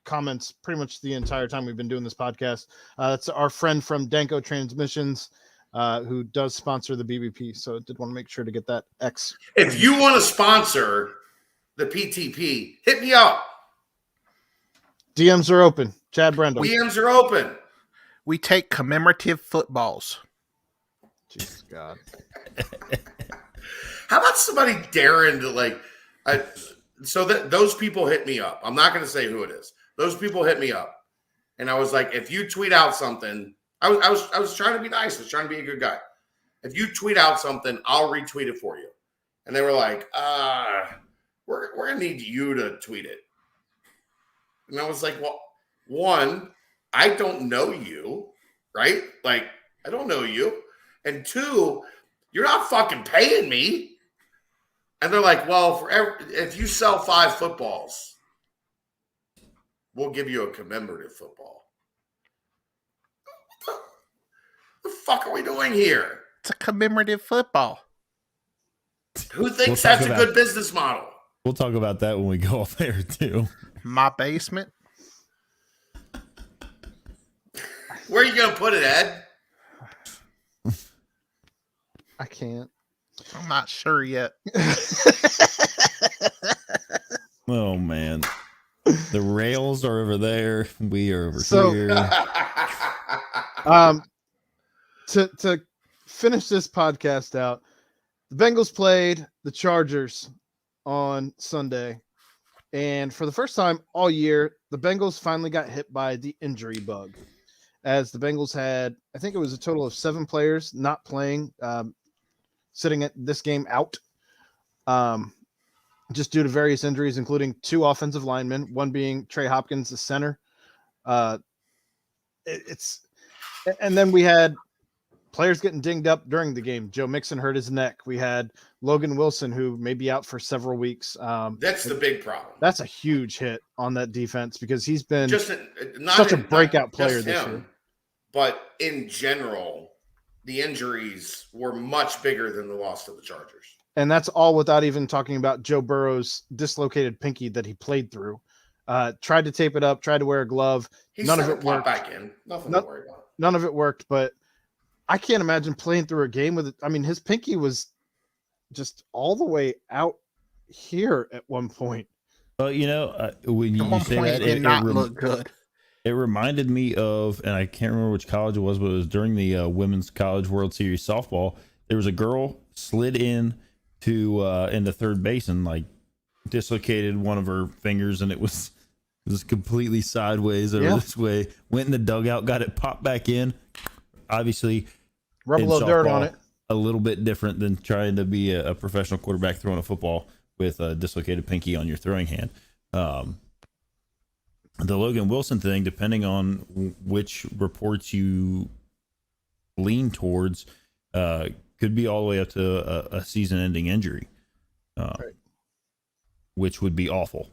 comments pretty much the entire time we've been doing this podcast. That's our friend from Danko Transmissions, who does sponsor the BBP. So I did want to make sure to get that X. If you want to sponsor the PTP, hit me up. DMs are open. Chad Brendel. DMs are open. We take commemorative footballs. Jesus God. How about somebody daring to so that those people hit me up. I'm not going to say who it is. Those people hit me up, and I was like, if you tweet out something, I was trying to be nice. I was trying to be a good guy. If you tweet out something, I'll retweet it for you. And they were like, we're going to need you to tweet it. And I was like, well, one, I don't know you, right? Like, I don't know you. And two, you're not fucking paying me. And they're like, well, if you sell 5 footballs, we'll give you a commemorative football. What the fuck are we doing here? It's a commemorative football. Who thinks that's a good business model? We'll talk about that when we go off air, too. My basement. Where are you going to put it, Ed? I can't. I'm not sure yet. Oh, man. The rails are over there. We are over here. To finish this podcast out, the Bengals played the Chargers on Sunday. And for the first time all year, the Bengals finally got hit by the injury bug. As the Bengals had, I think it was a total of 7 players not playing. sitting at this game out, just due to various injuries, including 2 offensive linemen, one being Trey Hopkins, the center. And then we had players getting dinged up during the game. Joe Mixon hurt his neck. We had Logan Wilson, who may be out for several weeks. That's the big problem. That's a huge hit on that defense because he's been such a breakout player this year. But in general, the injuries were much bigger than the loss to the Chargers. And that's all without even talking about Joe Burrow's dislocated pinky that he played through. Tried to tape it up, tried to wear a glove. None of it worked. Back in. Nothing to worry about. None of it worked, but I can't imagine playing through a game with it. I mean, his pinky was just all the way out here at one point. Well, when you say that, it did not look good. It reminded me of, and I can't remember which college it was, but it was during the Women's College World Series softball. There was a girl slid in to into third base and like dislocated one of her fingers, and it was completely sideways over this way. Went in the dugout, got it popped back in. Obviously, rub a little dirt on it. A little bit different than trying to be a professional quarterback throwing a football with a dislocated pinky on your throwing hand. The Logan Wilson thing, depending on which reports you lean towards, could be all the way up to a season-ending injury, which would be awful.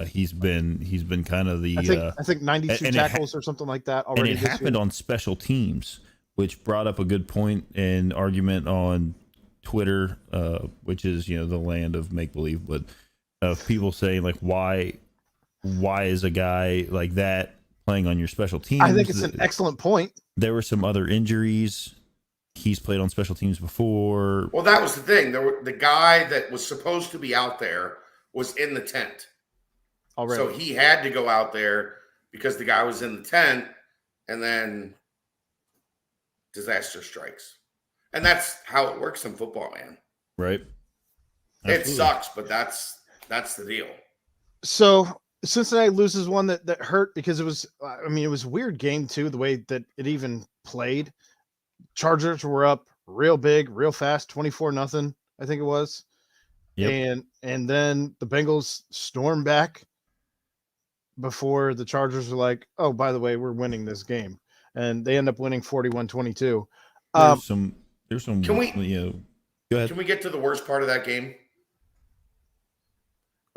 He's been kind of the I think 92 tackles or something like that already. And it happened on special teams, which brought up a good point and argument on Twitter, which is the land of make believe, but of people saying like why is a guy like that playing on your special teams? I think it's an excellent point. There were some other injuries. He's played on special teams before. Well, that was the thing. The guy that was supposed to be out there was in the tent. Already. So he had to go out there because the guy was in the tent, and then disaster strikes. And that's how it works in football, man. Right. Absolutely. It sucks, but that's the deal. So Cincinnati loses one that hurt because it was a weird game too, the way that it even played. Chargers were up real big, real fast, 24-0, I think it was. Yep. And then the Bengals stormed back before the Chargers were like, oh, by the way, we're winning this game. And they end up winning 41-22. There's some go ahead. Can we get to the worst part of that game?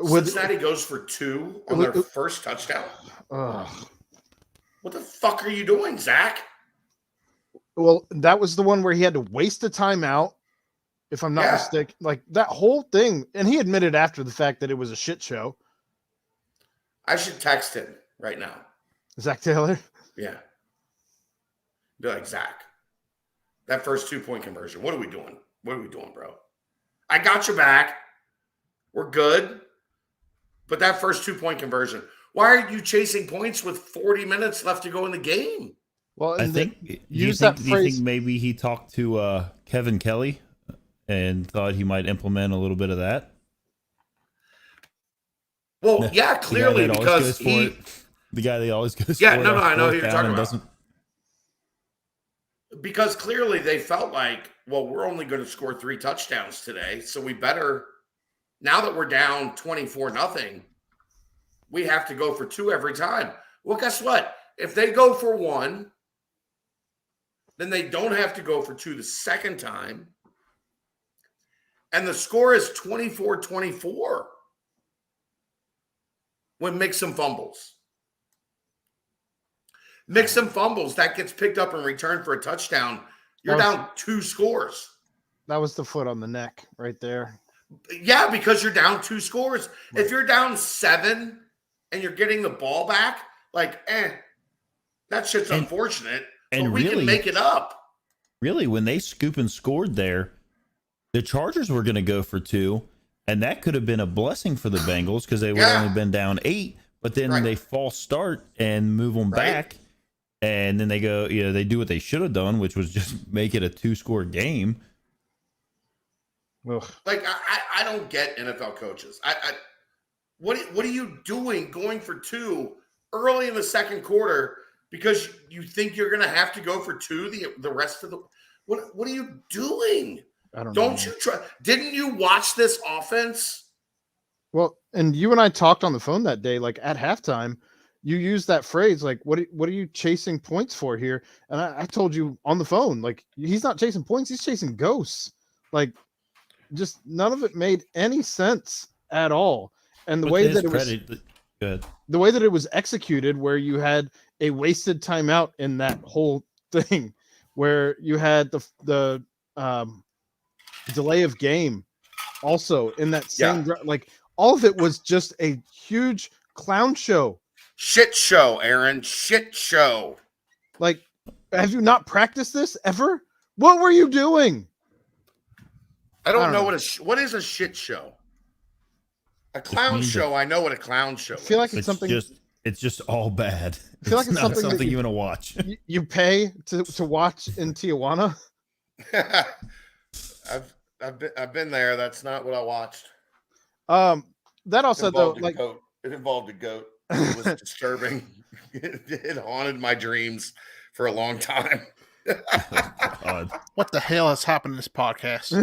Cincinnati goes for 2 on their first touchdown. What the fuck are you doing, Zach? Well, that was the one where he had to waste a timeout, if I'm not mistaken. Like that whole thing. And he admitted after the fact that it was a shit show. I should text him right now. Zach Taylor? Yeah. Be like, Zach, that first 2-point conversion, what are we doing? What are we doing, bro? I got your back. We're good. But that first 2-point conversion, why are you chasing points with 40 minutes left to go in the game? Well, I think do you think maybe he talked to Kevin Kelly and thought he might implement a little bit of that? Well, yeah, clearly because the guy that always goes I know who you're talking about. Because clearly they felt like, well, we're only going to score 3 touchdowns today, so we better, now that we're down 24-0, we have to go for 2 every time. Well, guess what? If they go for 1, then they don't have to go for 2 the second time. And the score is 24-24 when Mixon fumbles. Mixon fumbles, that gets picked up in return for a touchdown. You're down 2 scores. That was the foot on the neck right there. Yeah, because you're down 2 scores. Right. If you're down 7 and you're getting the ball back, that shit's unfortunate. But we can make it up. Really, when they scoop and scored there, the Chargers were going to go for 2, and that could have been a blessing for the Bengals because they would have only been down 8. But then they false start and move them back, and then they go, they do what they should have done, which was just make it a 2-score game. Ugh. Like I don't get NFL coaches. What are you doing going for 2 early in the second quarter because you think you're going to have to go for 2 the rest of the what are you doing? I don't know. Don't you try? Didn't you watch this offense? Well, and you and I talked on the phone that day, like at halftime, you used that phrase, like, what are you chasing points for here? And I told you on the phone, like, he's not chasing points, he's chasing ghosts. Like, just none of it made any sense at all. And the way that it was the way that it was executed, where you had a wasted timeout in that whole thing, where you had the delay of game also in that same like all of it was just a huge clown show. Shit show, Aaron. Shit show. Like, have you not practiced this ever? What were you doing? I don't know. What is a shit show? A clown show. I know what a clown show is. I feel like it's something. It's just all bad. I feel like it's not something you want to watch. You pay to watch in Tijuana. I've been there. That's not what I watched. That also though, like it involved a goat. It was disturbing. It haunted my dreams for a long time. What the hell has happened in this podcast?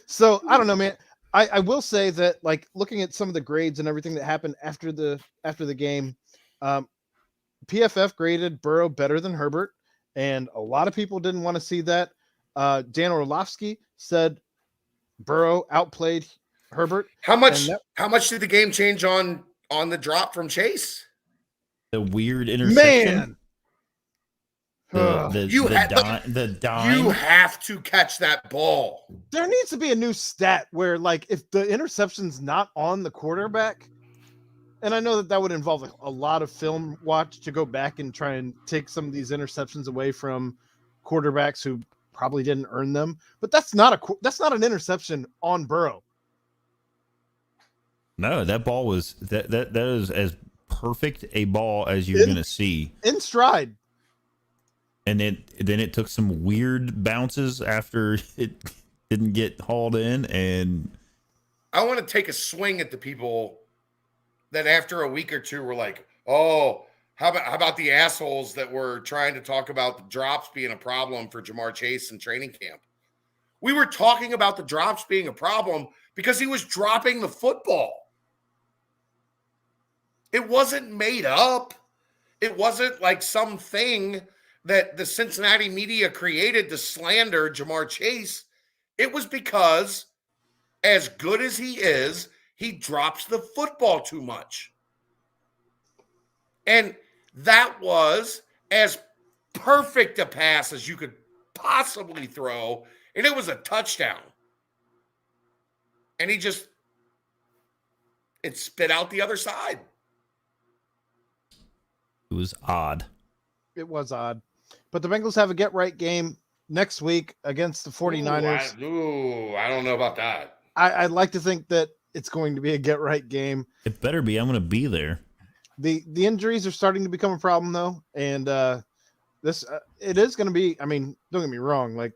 So I don't know, man. I will say that, like, looking at some of the grades and everything that happened after the game, PFF graded Burrow better than Herbert, and a lot of people didn't want to see that. Dan Orlovsky said Burrow outplayed Herbert. How much did the game change on the drop from Chase? The weird interception. Man. The dime. You have to catch that ball. There needs to be a new stat where, like, if the interception's not on the quarterback, and I know that would involve a lot of film watch to go back and try and take some of these interceptions away from quarterbacks who probably didn't earn them, but that's not an interception on Burrow. No, that ball was that is as perfect a ball as you're going to see in stride. And then it took some weird bounces after it didn't get hauled in. And I want to take a swing at the people that after a week or two were like, oh, how about the assholes that were trying to talk about the drops being a problem for Jamar Chase in training camp? We were talking about the drops being a problem because he was dropping the football. It wasn't made up. It wasn't like something that the Cincinnati media created to slander Jamar Chase. It was because, as good as he is, he drops the football too much. And that was as perfect a pass as you could possibly throw, and it was a touchdown. And it spit out the other side. It was odd. It was odd. But the Bengals have a get-right game next week against the 49ers. I don't know about that. I'd like to think that it's going to be a get-right game. It better be. I'm going to be there. The injuries are starting to become a problem, though. And it is going to be, I mean, don't get me wrong. Like,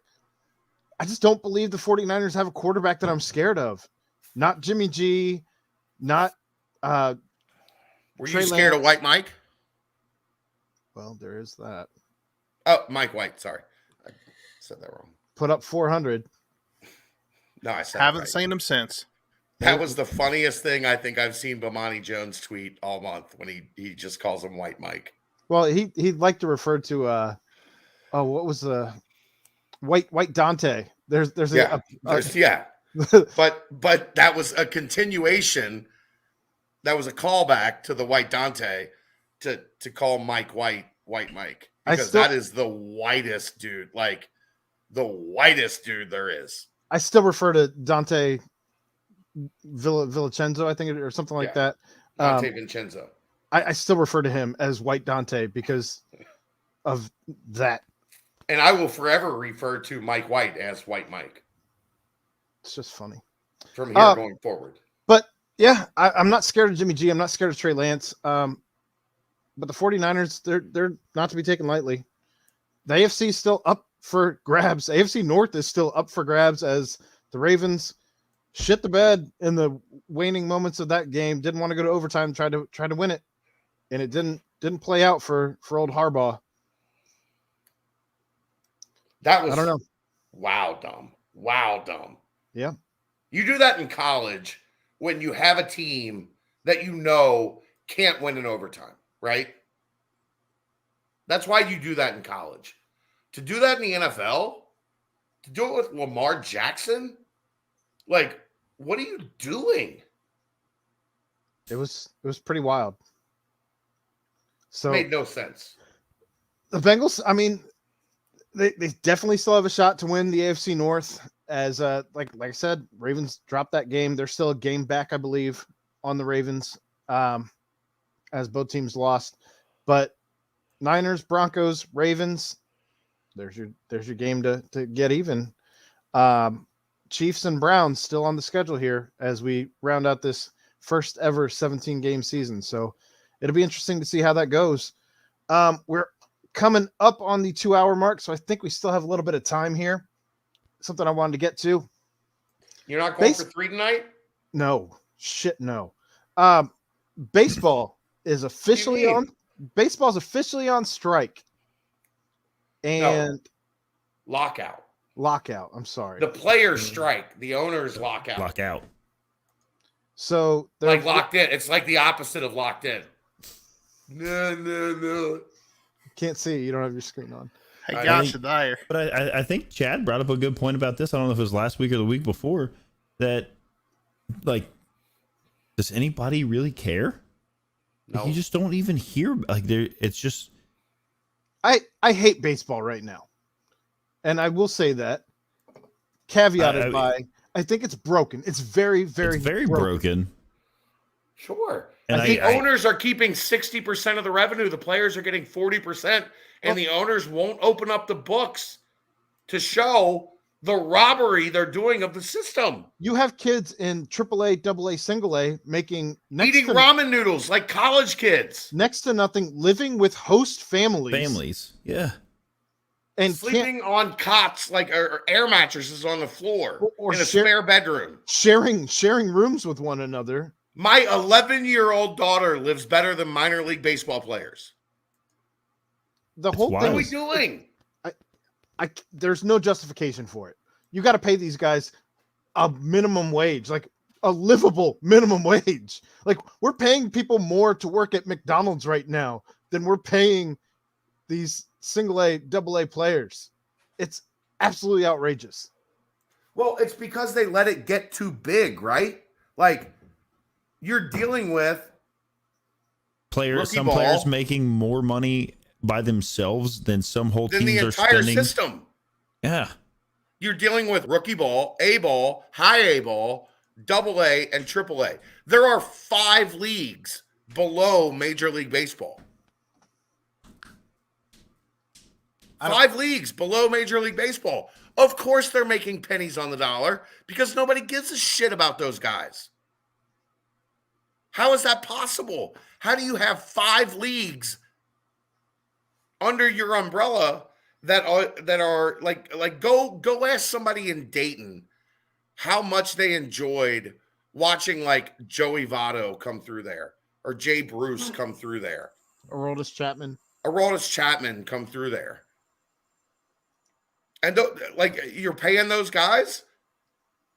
I just don't believe the 49ers have a quarterback that I'm scared of. Not Jimmy G, not Were you scared of White Mike? Well, there is that. Oh, Mike White. Sorry. I said that wrong. Put up 400. No, I said haven't seen him since. That was the funniest thing I think I've seen Bomani Jones tweet all month when he just calls him White Mike. Well, he'd like to refer to what was the White Dante? There's but that was a continuation. That was a callback to the White Dante to call Mike White Mike, because that is the whitest dude, like the whitest dude there is. I still refer to Dante Villacenzo, I think, or something like that. Dante Vincenzo. I still refer to him as White Dante because of that. And I will forever refer to Mike White as White Mike. It's just funny. From here going forward. But, yeah, I'm not scared of Jimmy G. I'm not scared of Trey Lance. But the 49ers, they're not to be taken lightly. The AFC is still up for grabs. AFC North is still up for grabs as the Ravens shit the bed in the waning moments of that game. Didn't want to go to overtime, tried to win it, and it didn't play out for old Harbaugh. That was I don't know. wow dumb. Wow dumb. Yeah. You do that in college when you have a team that you know can't win in overtime, right? That's why you do that in college. To do that in the NFL, to do it with Lamar Jackson, like, what are you doing? It was pretty wild. So Made no sense. the Bengals, I mean, they definitely still have a shot to win the AFC North. As like I said, Ravens dropped that game. They're still a game back, I believe, on the Ravens, as both teams lost. But Niners, Broncos, Ravens, there's your game to get even. Chiefs and Browns still on the schedule here as we round out this first ever 17 game season. So it'll be interesting to see how that goes. We're coming up on the 2 hour mark, so I think we still have a little bit of time here. Something I wanted to get to. You're not going for 3 tonight? No. Shit, no. Baseball is officially on. Baseball's officially on strike. And lockout. Lockout. I'm sorry. The players strike. The owners lockout. Lockout. So they're like locked in. It's like the opposite of locked in. No. Can't see. You don't have your screen on. Hey, gosh, there. But I think Chad brought up a good point about this. I don't know if it was last week or the week before. That, like, does anybody really care? No. Like, you just don't even hear. Like, there. It's just. I hate baseball right now, and I will say that. Caveated by, I think it's broken. It's very broken. Sure. And the owners are keeping 60% of the revenue. The players are getting 40%, and the owners won't open up the books to show the robbery they're doing of the system. You have kids in AAA, AA, single A making eating ramen noodles like college kids. Next to nothing, living with host families. Yeah. And sleeping on cots like or air mattresses on the floor or in a spare bedroom. Sharing rooms with one another. My 11-year-old daughter lives better than minor league baseball players. What are we doing? There's no justification for it. You got to pay these guys a minimum wage, like a livable minimum wage. Like, we're paying people more to work at McDonald's right now than we're paying these single A, double A players. It's absolutely outrageous. Well, it's because they let it get too big, right? Like, you're dealing with some players making more money by themselves than some whole teams the are entire spending. System. Yeah. You're dealing with rookie ball, A ball, high A ball, double A, and triple A. There are 5 leagues below Major League Baseball. 5 leagues below Major League Baseball. Of course they're making pennies on the dollar because nobody gives a shit about those guys. How is that possible? How do you have 5 leagues under your umbrella that are like go ask somebody in Dayton how much they enjoyed watching like Joey Votto come through there or Jay Bruce come through there. Aroldis Chapman come through there. And like you're paying those guys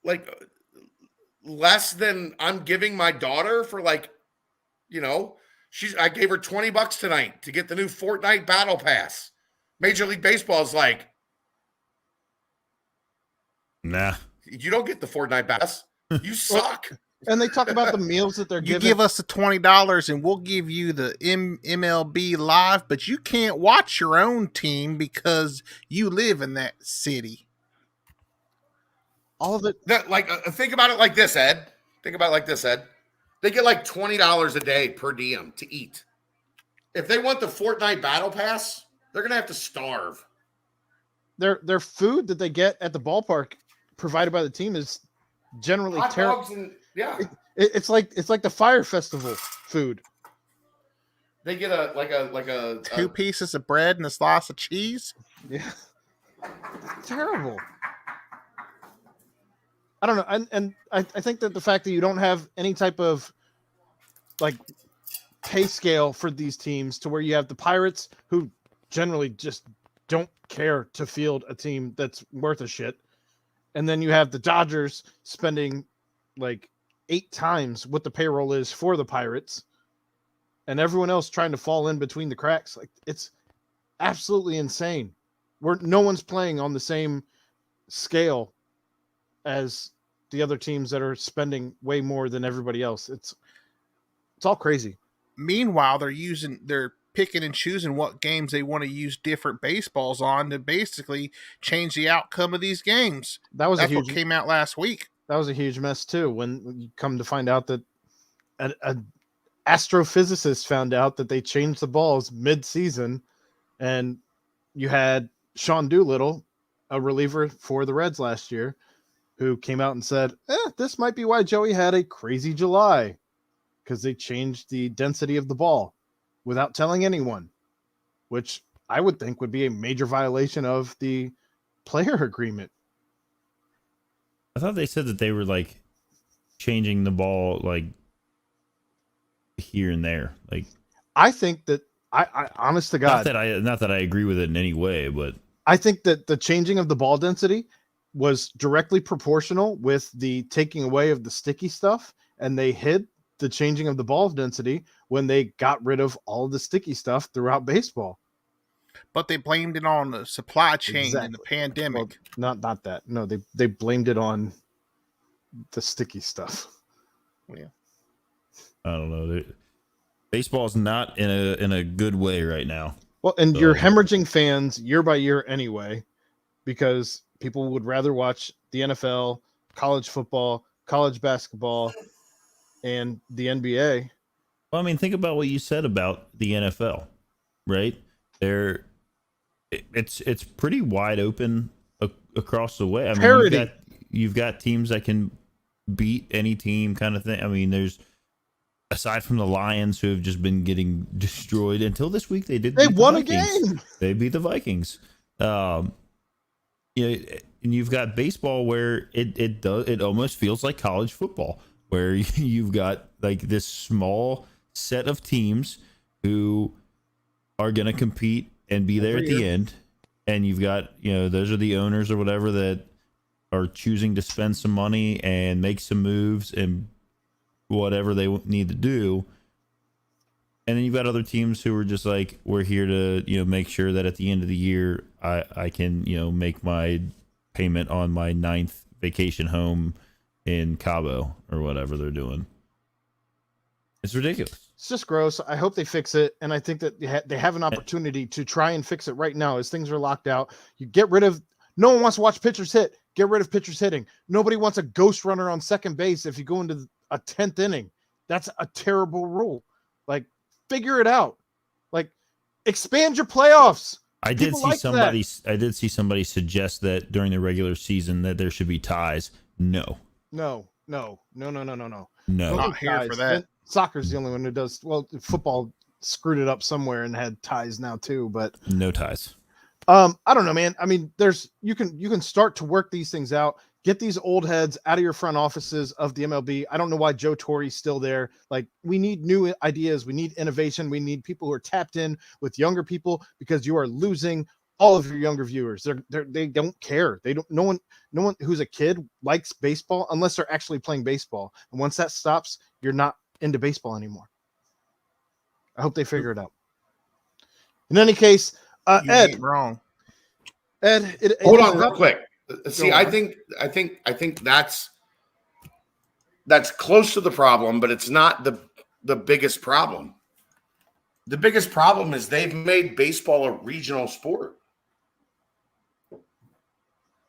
like less than I'm giving my daughter for like, you know, I gave her $20 tonight to get the new Fortnite Battle Pass. Major League Baseball is like, nah, you don't get the Fortnite Pass. You suck. And they talk about the meals that they're giving. You give us the $20 and we'll give you the MLB Live, but you can't watch your own team because you live in that city. All of it. Think about it like this, Ed. They get like $20 a day per diem to eat. If they want the Fortnite Battle Pass, they're going to have to starve. Their food that they get at the ballpark provided by the team is generally terrible. Yeah. It's like the Fire Festival food. They get a 2 pieces of bread and a slice of cheese. Yeah. Terrible. I don't know. And I think that the fact that you don't have any type of like pay scale for these teams to where you have the Pirates who generally just don't care to field a team that's worth a shit. And then you have the Dodgers spending like 8 times what the payroll is for the Pirates, and everyone else trying to fall in between the cracks. Like, it's absolutely insane. No one's playing on the same scale as the other teams that are spending way more than everybody else. It's all crazy. Meanwhile, they're picking and choosing what games they want to use different baseballs on to basically change the outcome of these games. That's what came out last week. That was a huge mess too. When you come to find out that an astrophysicist found out that they changed the balls mid-season, and you had Sean Doolittle, a reliever for the Reds last year, who came out and said, this might be why Joey had a crazy July, because they changed the density of the ball without telling anyone, which I would think would be a major violation of the player agreement. I thought they said that they were like changing the ball like here and there. Like, I think that I honest to God, not that I agree with it in any way, but I think that the changing of the ball density was directly proportional with the taking away of the sticky stuff, and they hid the changing of the ball density when they got rid of all the sticky stuff throughout baseball. But they blamed it on the supply chain and the pandemic. Well, not that. No, they blamed it on the sticky stuff. Yeah. I don't know. Baseball's not in a good way right now. Well, and you're hemorrhaging fans year by year anyway, because people would rather watch the NFL, college football, college basketball, and the NBA. Well, I mean, think about what you said about the NFL, right? It's pretty wide open across the way. I mean, you've got teams that can beat any team, kind of thing. I mean, there's, aside from the Lions, who have just been getting destroyed until this week, they won a game. They beat the Vikings. And you've got baseball where it almost feels like college football, where you've got like this small set of teams who are going to compete and be there at the end, and you've got, those are the owners or whatever that are choosing to spend some money and make some moves and whatever they need to do. And then you've got other teams who are just like, we're here to, make sure that at the end of the year, I can, make my payment on my 9th vacation home in Cabo or whatever they're doing. It's ridiculous. It's just gross. I hope they fix it. And I think that they have an opportunity to try and fix it right now as things are locked out. You get rid of, no one wants to watch pitchers hit. Get rid of pitchers hitting. Nobody wants a ghost runner on second base if you go into a 10th inning. That's a terrible rule. Like, figure it out. Like, expand your playoffs. I did see somebody suggest that during the regular season that there should be ties. No. No. Not here for that. And soccer's the only one who does. Well, football screwed it up somewhere and had ties now too, but no ties. I don't know, man. I mean, you can start to work these things out. Get these old heads out of your front offices of the MLB. I don't know why Joe Torre's still there. Like, we need new ideas. We need innovation. We need people who are tapped in with younger people, because you are losing all of your younger viewers. They don't care. No one who's a kid likes baseball unless they're actually playing baseball. And once that stops, you're not into baseball anymore. I hope they figure it out. In any case, you Ed, ain't wrong. Ed, hold on real quick. See, I think that's close to the problem, but it's not the biggest problem. The biggest problem is they've made baseball a regional sport.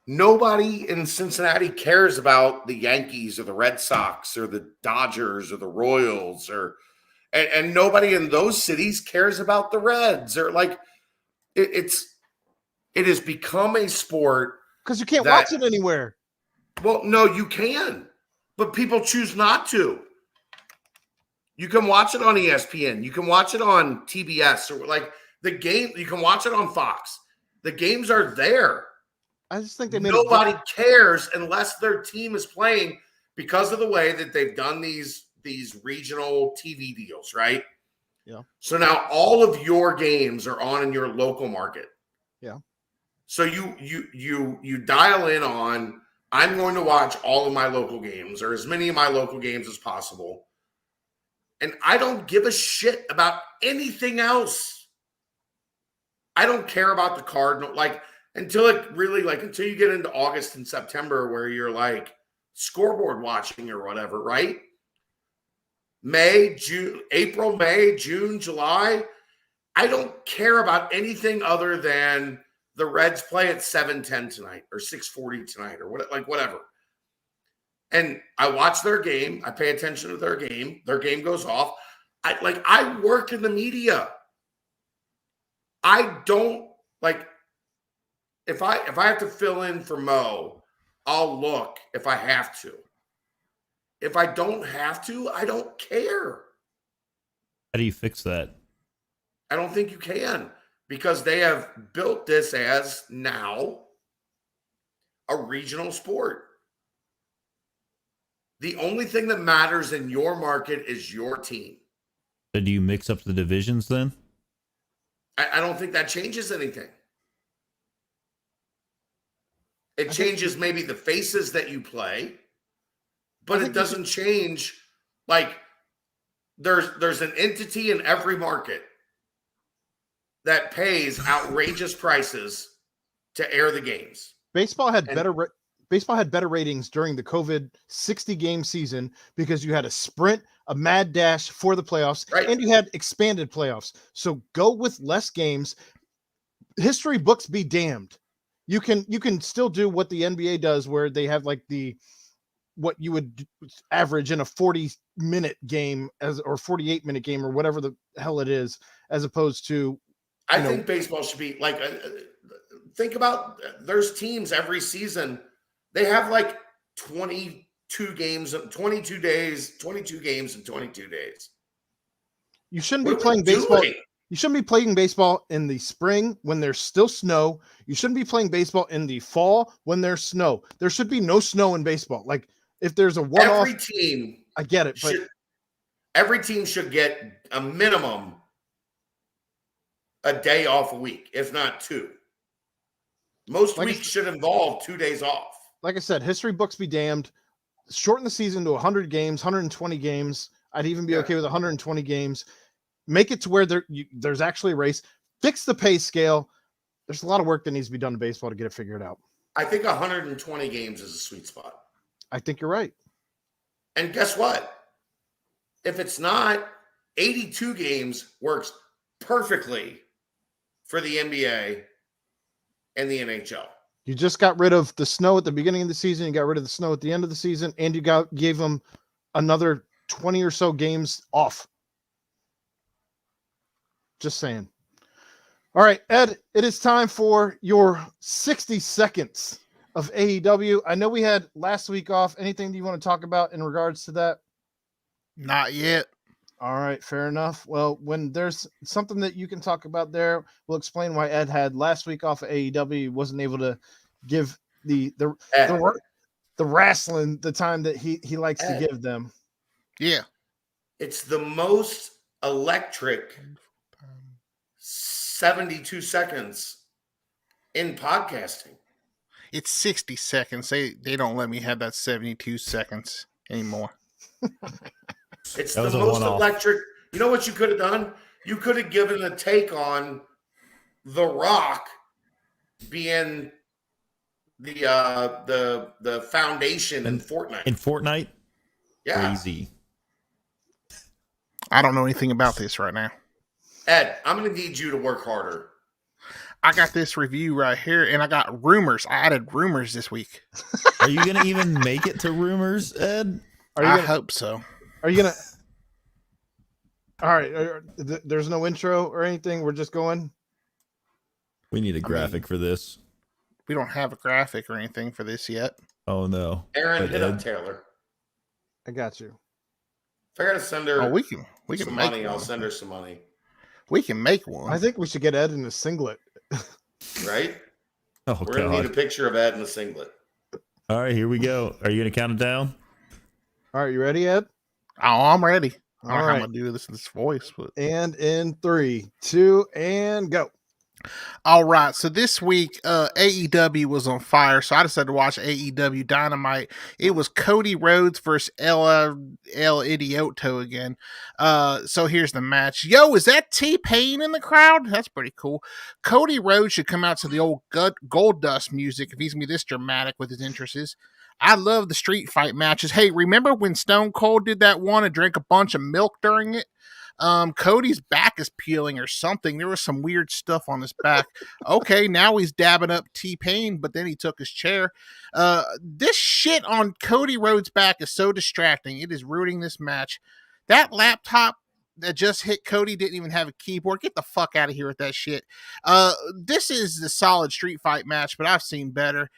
Nobody in Cincinnati cares about the Yankees or the Red Sox or the Dodgers or the Royals and nobody in those cities cares about the Reds, or like it has become a sport. Because you can't watch it anywhere. Well, no, you can, but people choose not to. You can watch it on ESPN. You can watch it on TBS, or like the game. You can watch it on Fox. The games are there. I just think they made nobody cares unless their team is playing, because of the way that they've done these regional TV deals, right? Yeah. So now all of your games are on in your local market. Yeah. So you dial in on, I'm going to watch all of my local games or as many of my local games as possible. And I don't give a shit about anything else. I don't care about the Cardinal. Like, until you get into August and September where you're like scoreboard watching or whatever, right? April, May, June, July. I don't care about anything other than the Reds play at 7:10 tonight or 6:40 tonight or whatever. And I watch their game. I pay attention to their game. Their game goes off. I work in the media. I don't if I have to fill in for Mo, I'll look if I have to. If I don't have to, I don't care. How do you fix that? I don't think you can, because they have built this as now a regional sport. The only thing that matters in your market is your team. So do you mix up the divisions then? I don't think that changes anything. It changes maybe the faces that you play, but it doesn't change. Like, there's an entity in every market that pays outrageous prices to air the games. Baseball had better ratings during the COVID 60-game season because you had a sprint, a mad dash for the playoffs, right, and you had expanded playoffs. So go with less games. History books be damned. You can still do what the NBA does, where they have like what you would average in a 40-minute game or 48-minute game or whatever the hell it is, as opposed to. I think baseball should be like, think about, there's teams every season. They have like 22 games, 22 days, 22 games in 22 days. You shouldn't be playing baseball. You shouldn't be playing baseball in the spring when there's still snow. You shouldn't be playing baseball in the fall when there's snow. There should be no snow in baseball. Like, if there's a one-off, every team, I get it, but every team should get a minimum a day off a week, if not two. Most weeks should involve 2 days off. Like I said, history books be damned. Shorten the season to 100 games, 120 games. I'd even be okay with 120 games. Make it to where there's actually a race. Fix the pay scale. There's a lot of work that needs to be done to baseball to get it figured out. I think 120 games is a sweet spot. I think you're right. And guess what? If it's not, 82 games works perfectly for the NBA and the NHL. You just got rid of the snow at the beginning of the season. You got rid of the snow at the end of the season, and you gave them another 20 or so games off. Just saying. All right, Ed, it is time for your 60 seconds of AEW. I know we had last week off. Anything that you want to talk about in regards to that? Not yet. All right, fair enough. Well, when there's something that you can talk about there, we'll explain why Ed had last week off of AEW. He wasn't able to give the wrestling the time that he likes to give them. Yeah. It's the most electric 72 seconds in podcasting. It's 60 seconds. They don't let me have that 72 seconds anymore. It's the most electric. You know what you could have done? You could have given a take on The Rock being the foundation in Fortnite. In Fortnite? Yeah. Crazy. I don't know anything about this right now. Ed, I'm going to need you to work harder. I got this review right here, and I got rumors. I added rumors this week. Are you going to even make it to rumors, Ed? I hope so. Are you going to? All right. There's no intro or anything. We're just going. We need a graphic for this. We don't have a graphic or anything for this yet. Oh, no. Aaron, hit up Taylor. I got you. If I got to send her we can some make money, one. I'll send her some money. We can make one. I think we should get Ed in a singlet. Right? Oh, We're going to need a picture of Ed in a singlet. All right, here we go. Are you going to count it down? All right, you ready, Ed? Oh, I'm ready. I don't know All how right. I'm going to do this voice. But... And in 3, 2, and go. All right, so this week AEW was on fire, so I decided to watch AEW Dynamite. It was Cody Rhodes versus El Idioto again. So here's the match. Yo, is that T-Pain in the crowd? That's pretty cool. Cody Rhodes should come out to the old Gold Dust music if he's going to be this dramatic with his interests. I love the street fight matches. Hey, remember when Stone Cold did that one and drank a bunch of milk during it? Cody's back is peeling or something. There was some weird stuff on his back. Okay, now he's dabbing up T-Pain, but then he took his chair. This shit on Cody Rhodes' back is so distracting. It is ruining this match. That laptop that just hit Cody didn't even have a keyboard. Get the fuck out of here with that shit. This is the solid street fight match, but I've seen better.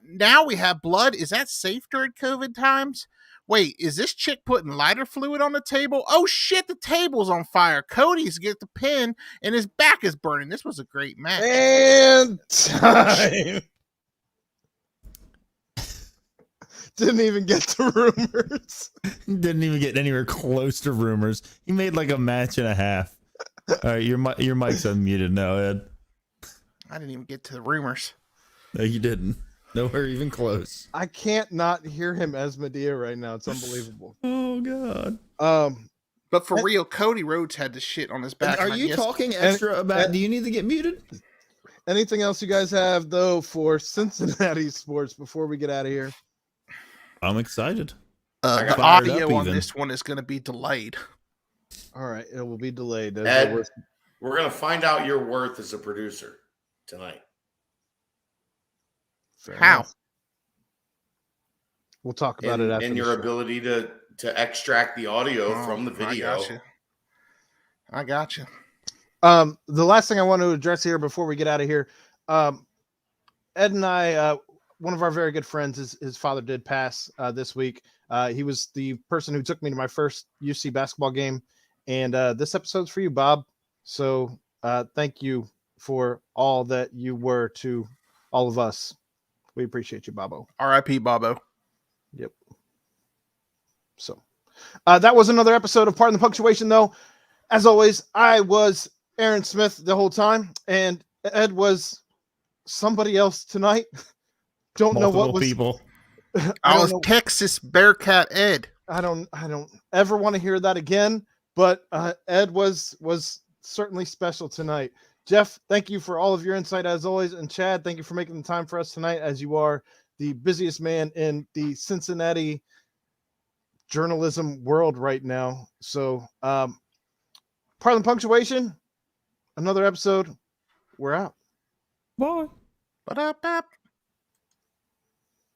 Now we have blood. Is that safe during COVID times? Wait, is this chick putting lighter fluid on the table? Oh shit, the table's on fire. Cody's get the pin and his back is burning. This was a great match. And time. Didn't even get to rumors. Didn't even get anywhere close to rumors. He made like a match and a half. All right, your mic's unmuted now, Ed. I didn't even get to the rumors. No, you didn't. Nowhere even close. I can't not hear him as Medea right now. It's unbelievable. Oh God. But for real, Cody Rhodes had the shit on his back. Are you talking extra about? Do you need to get muted? Anything else you guys have though for Cincinnati sports before we get out of here? I'm excited. The audio on this one is going to be delayed. All right, it will be delayed. Ed, we're going to find out your worth as a producer tonight. Fair How? enough. We'll talk about it after. And your ability to extract the audio from the video. I got you. The last thing I want to address here before we get out of here, Ed and I, one of our very good friends, his father did pass this week. He was the person who took me to my first UC basketball game, and this episode's for you, Bob. So thank you for all that you were to all of us. We appreciate you, Bobo. R.I.P. Bobo. Yep. So that was another episode of Pardon the Punctuation, though. As always, I was Aaron Smith the whole time, and Ed was somebody else tonight. Don't know what was people. I was Texas Bearcat Ed. I don't ever want to hear that again. But Ed was certainly special tonight. Jeff, thank you for all of your insight as always. And Chad, thank you for making the time for us tonight, as you are the busiest man in the Cincinnati journalism world right now. So, Pardon the Punctuation, another episode. We're out. Bye. Ba-da-ba.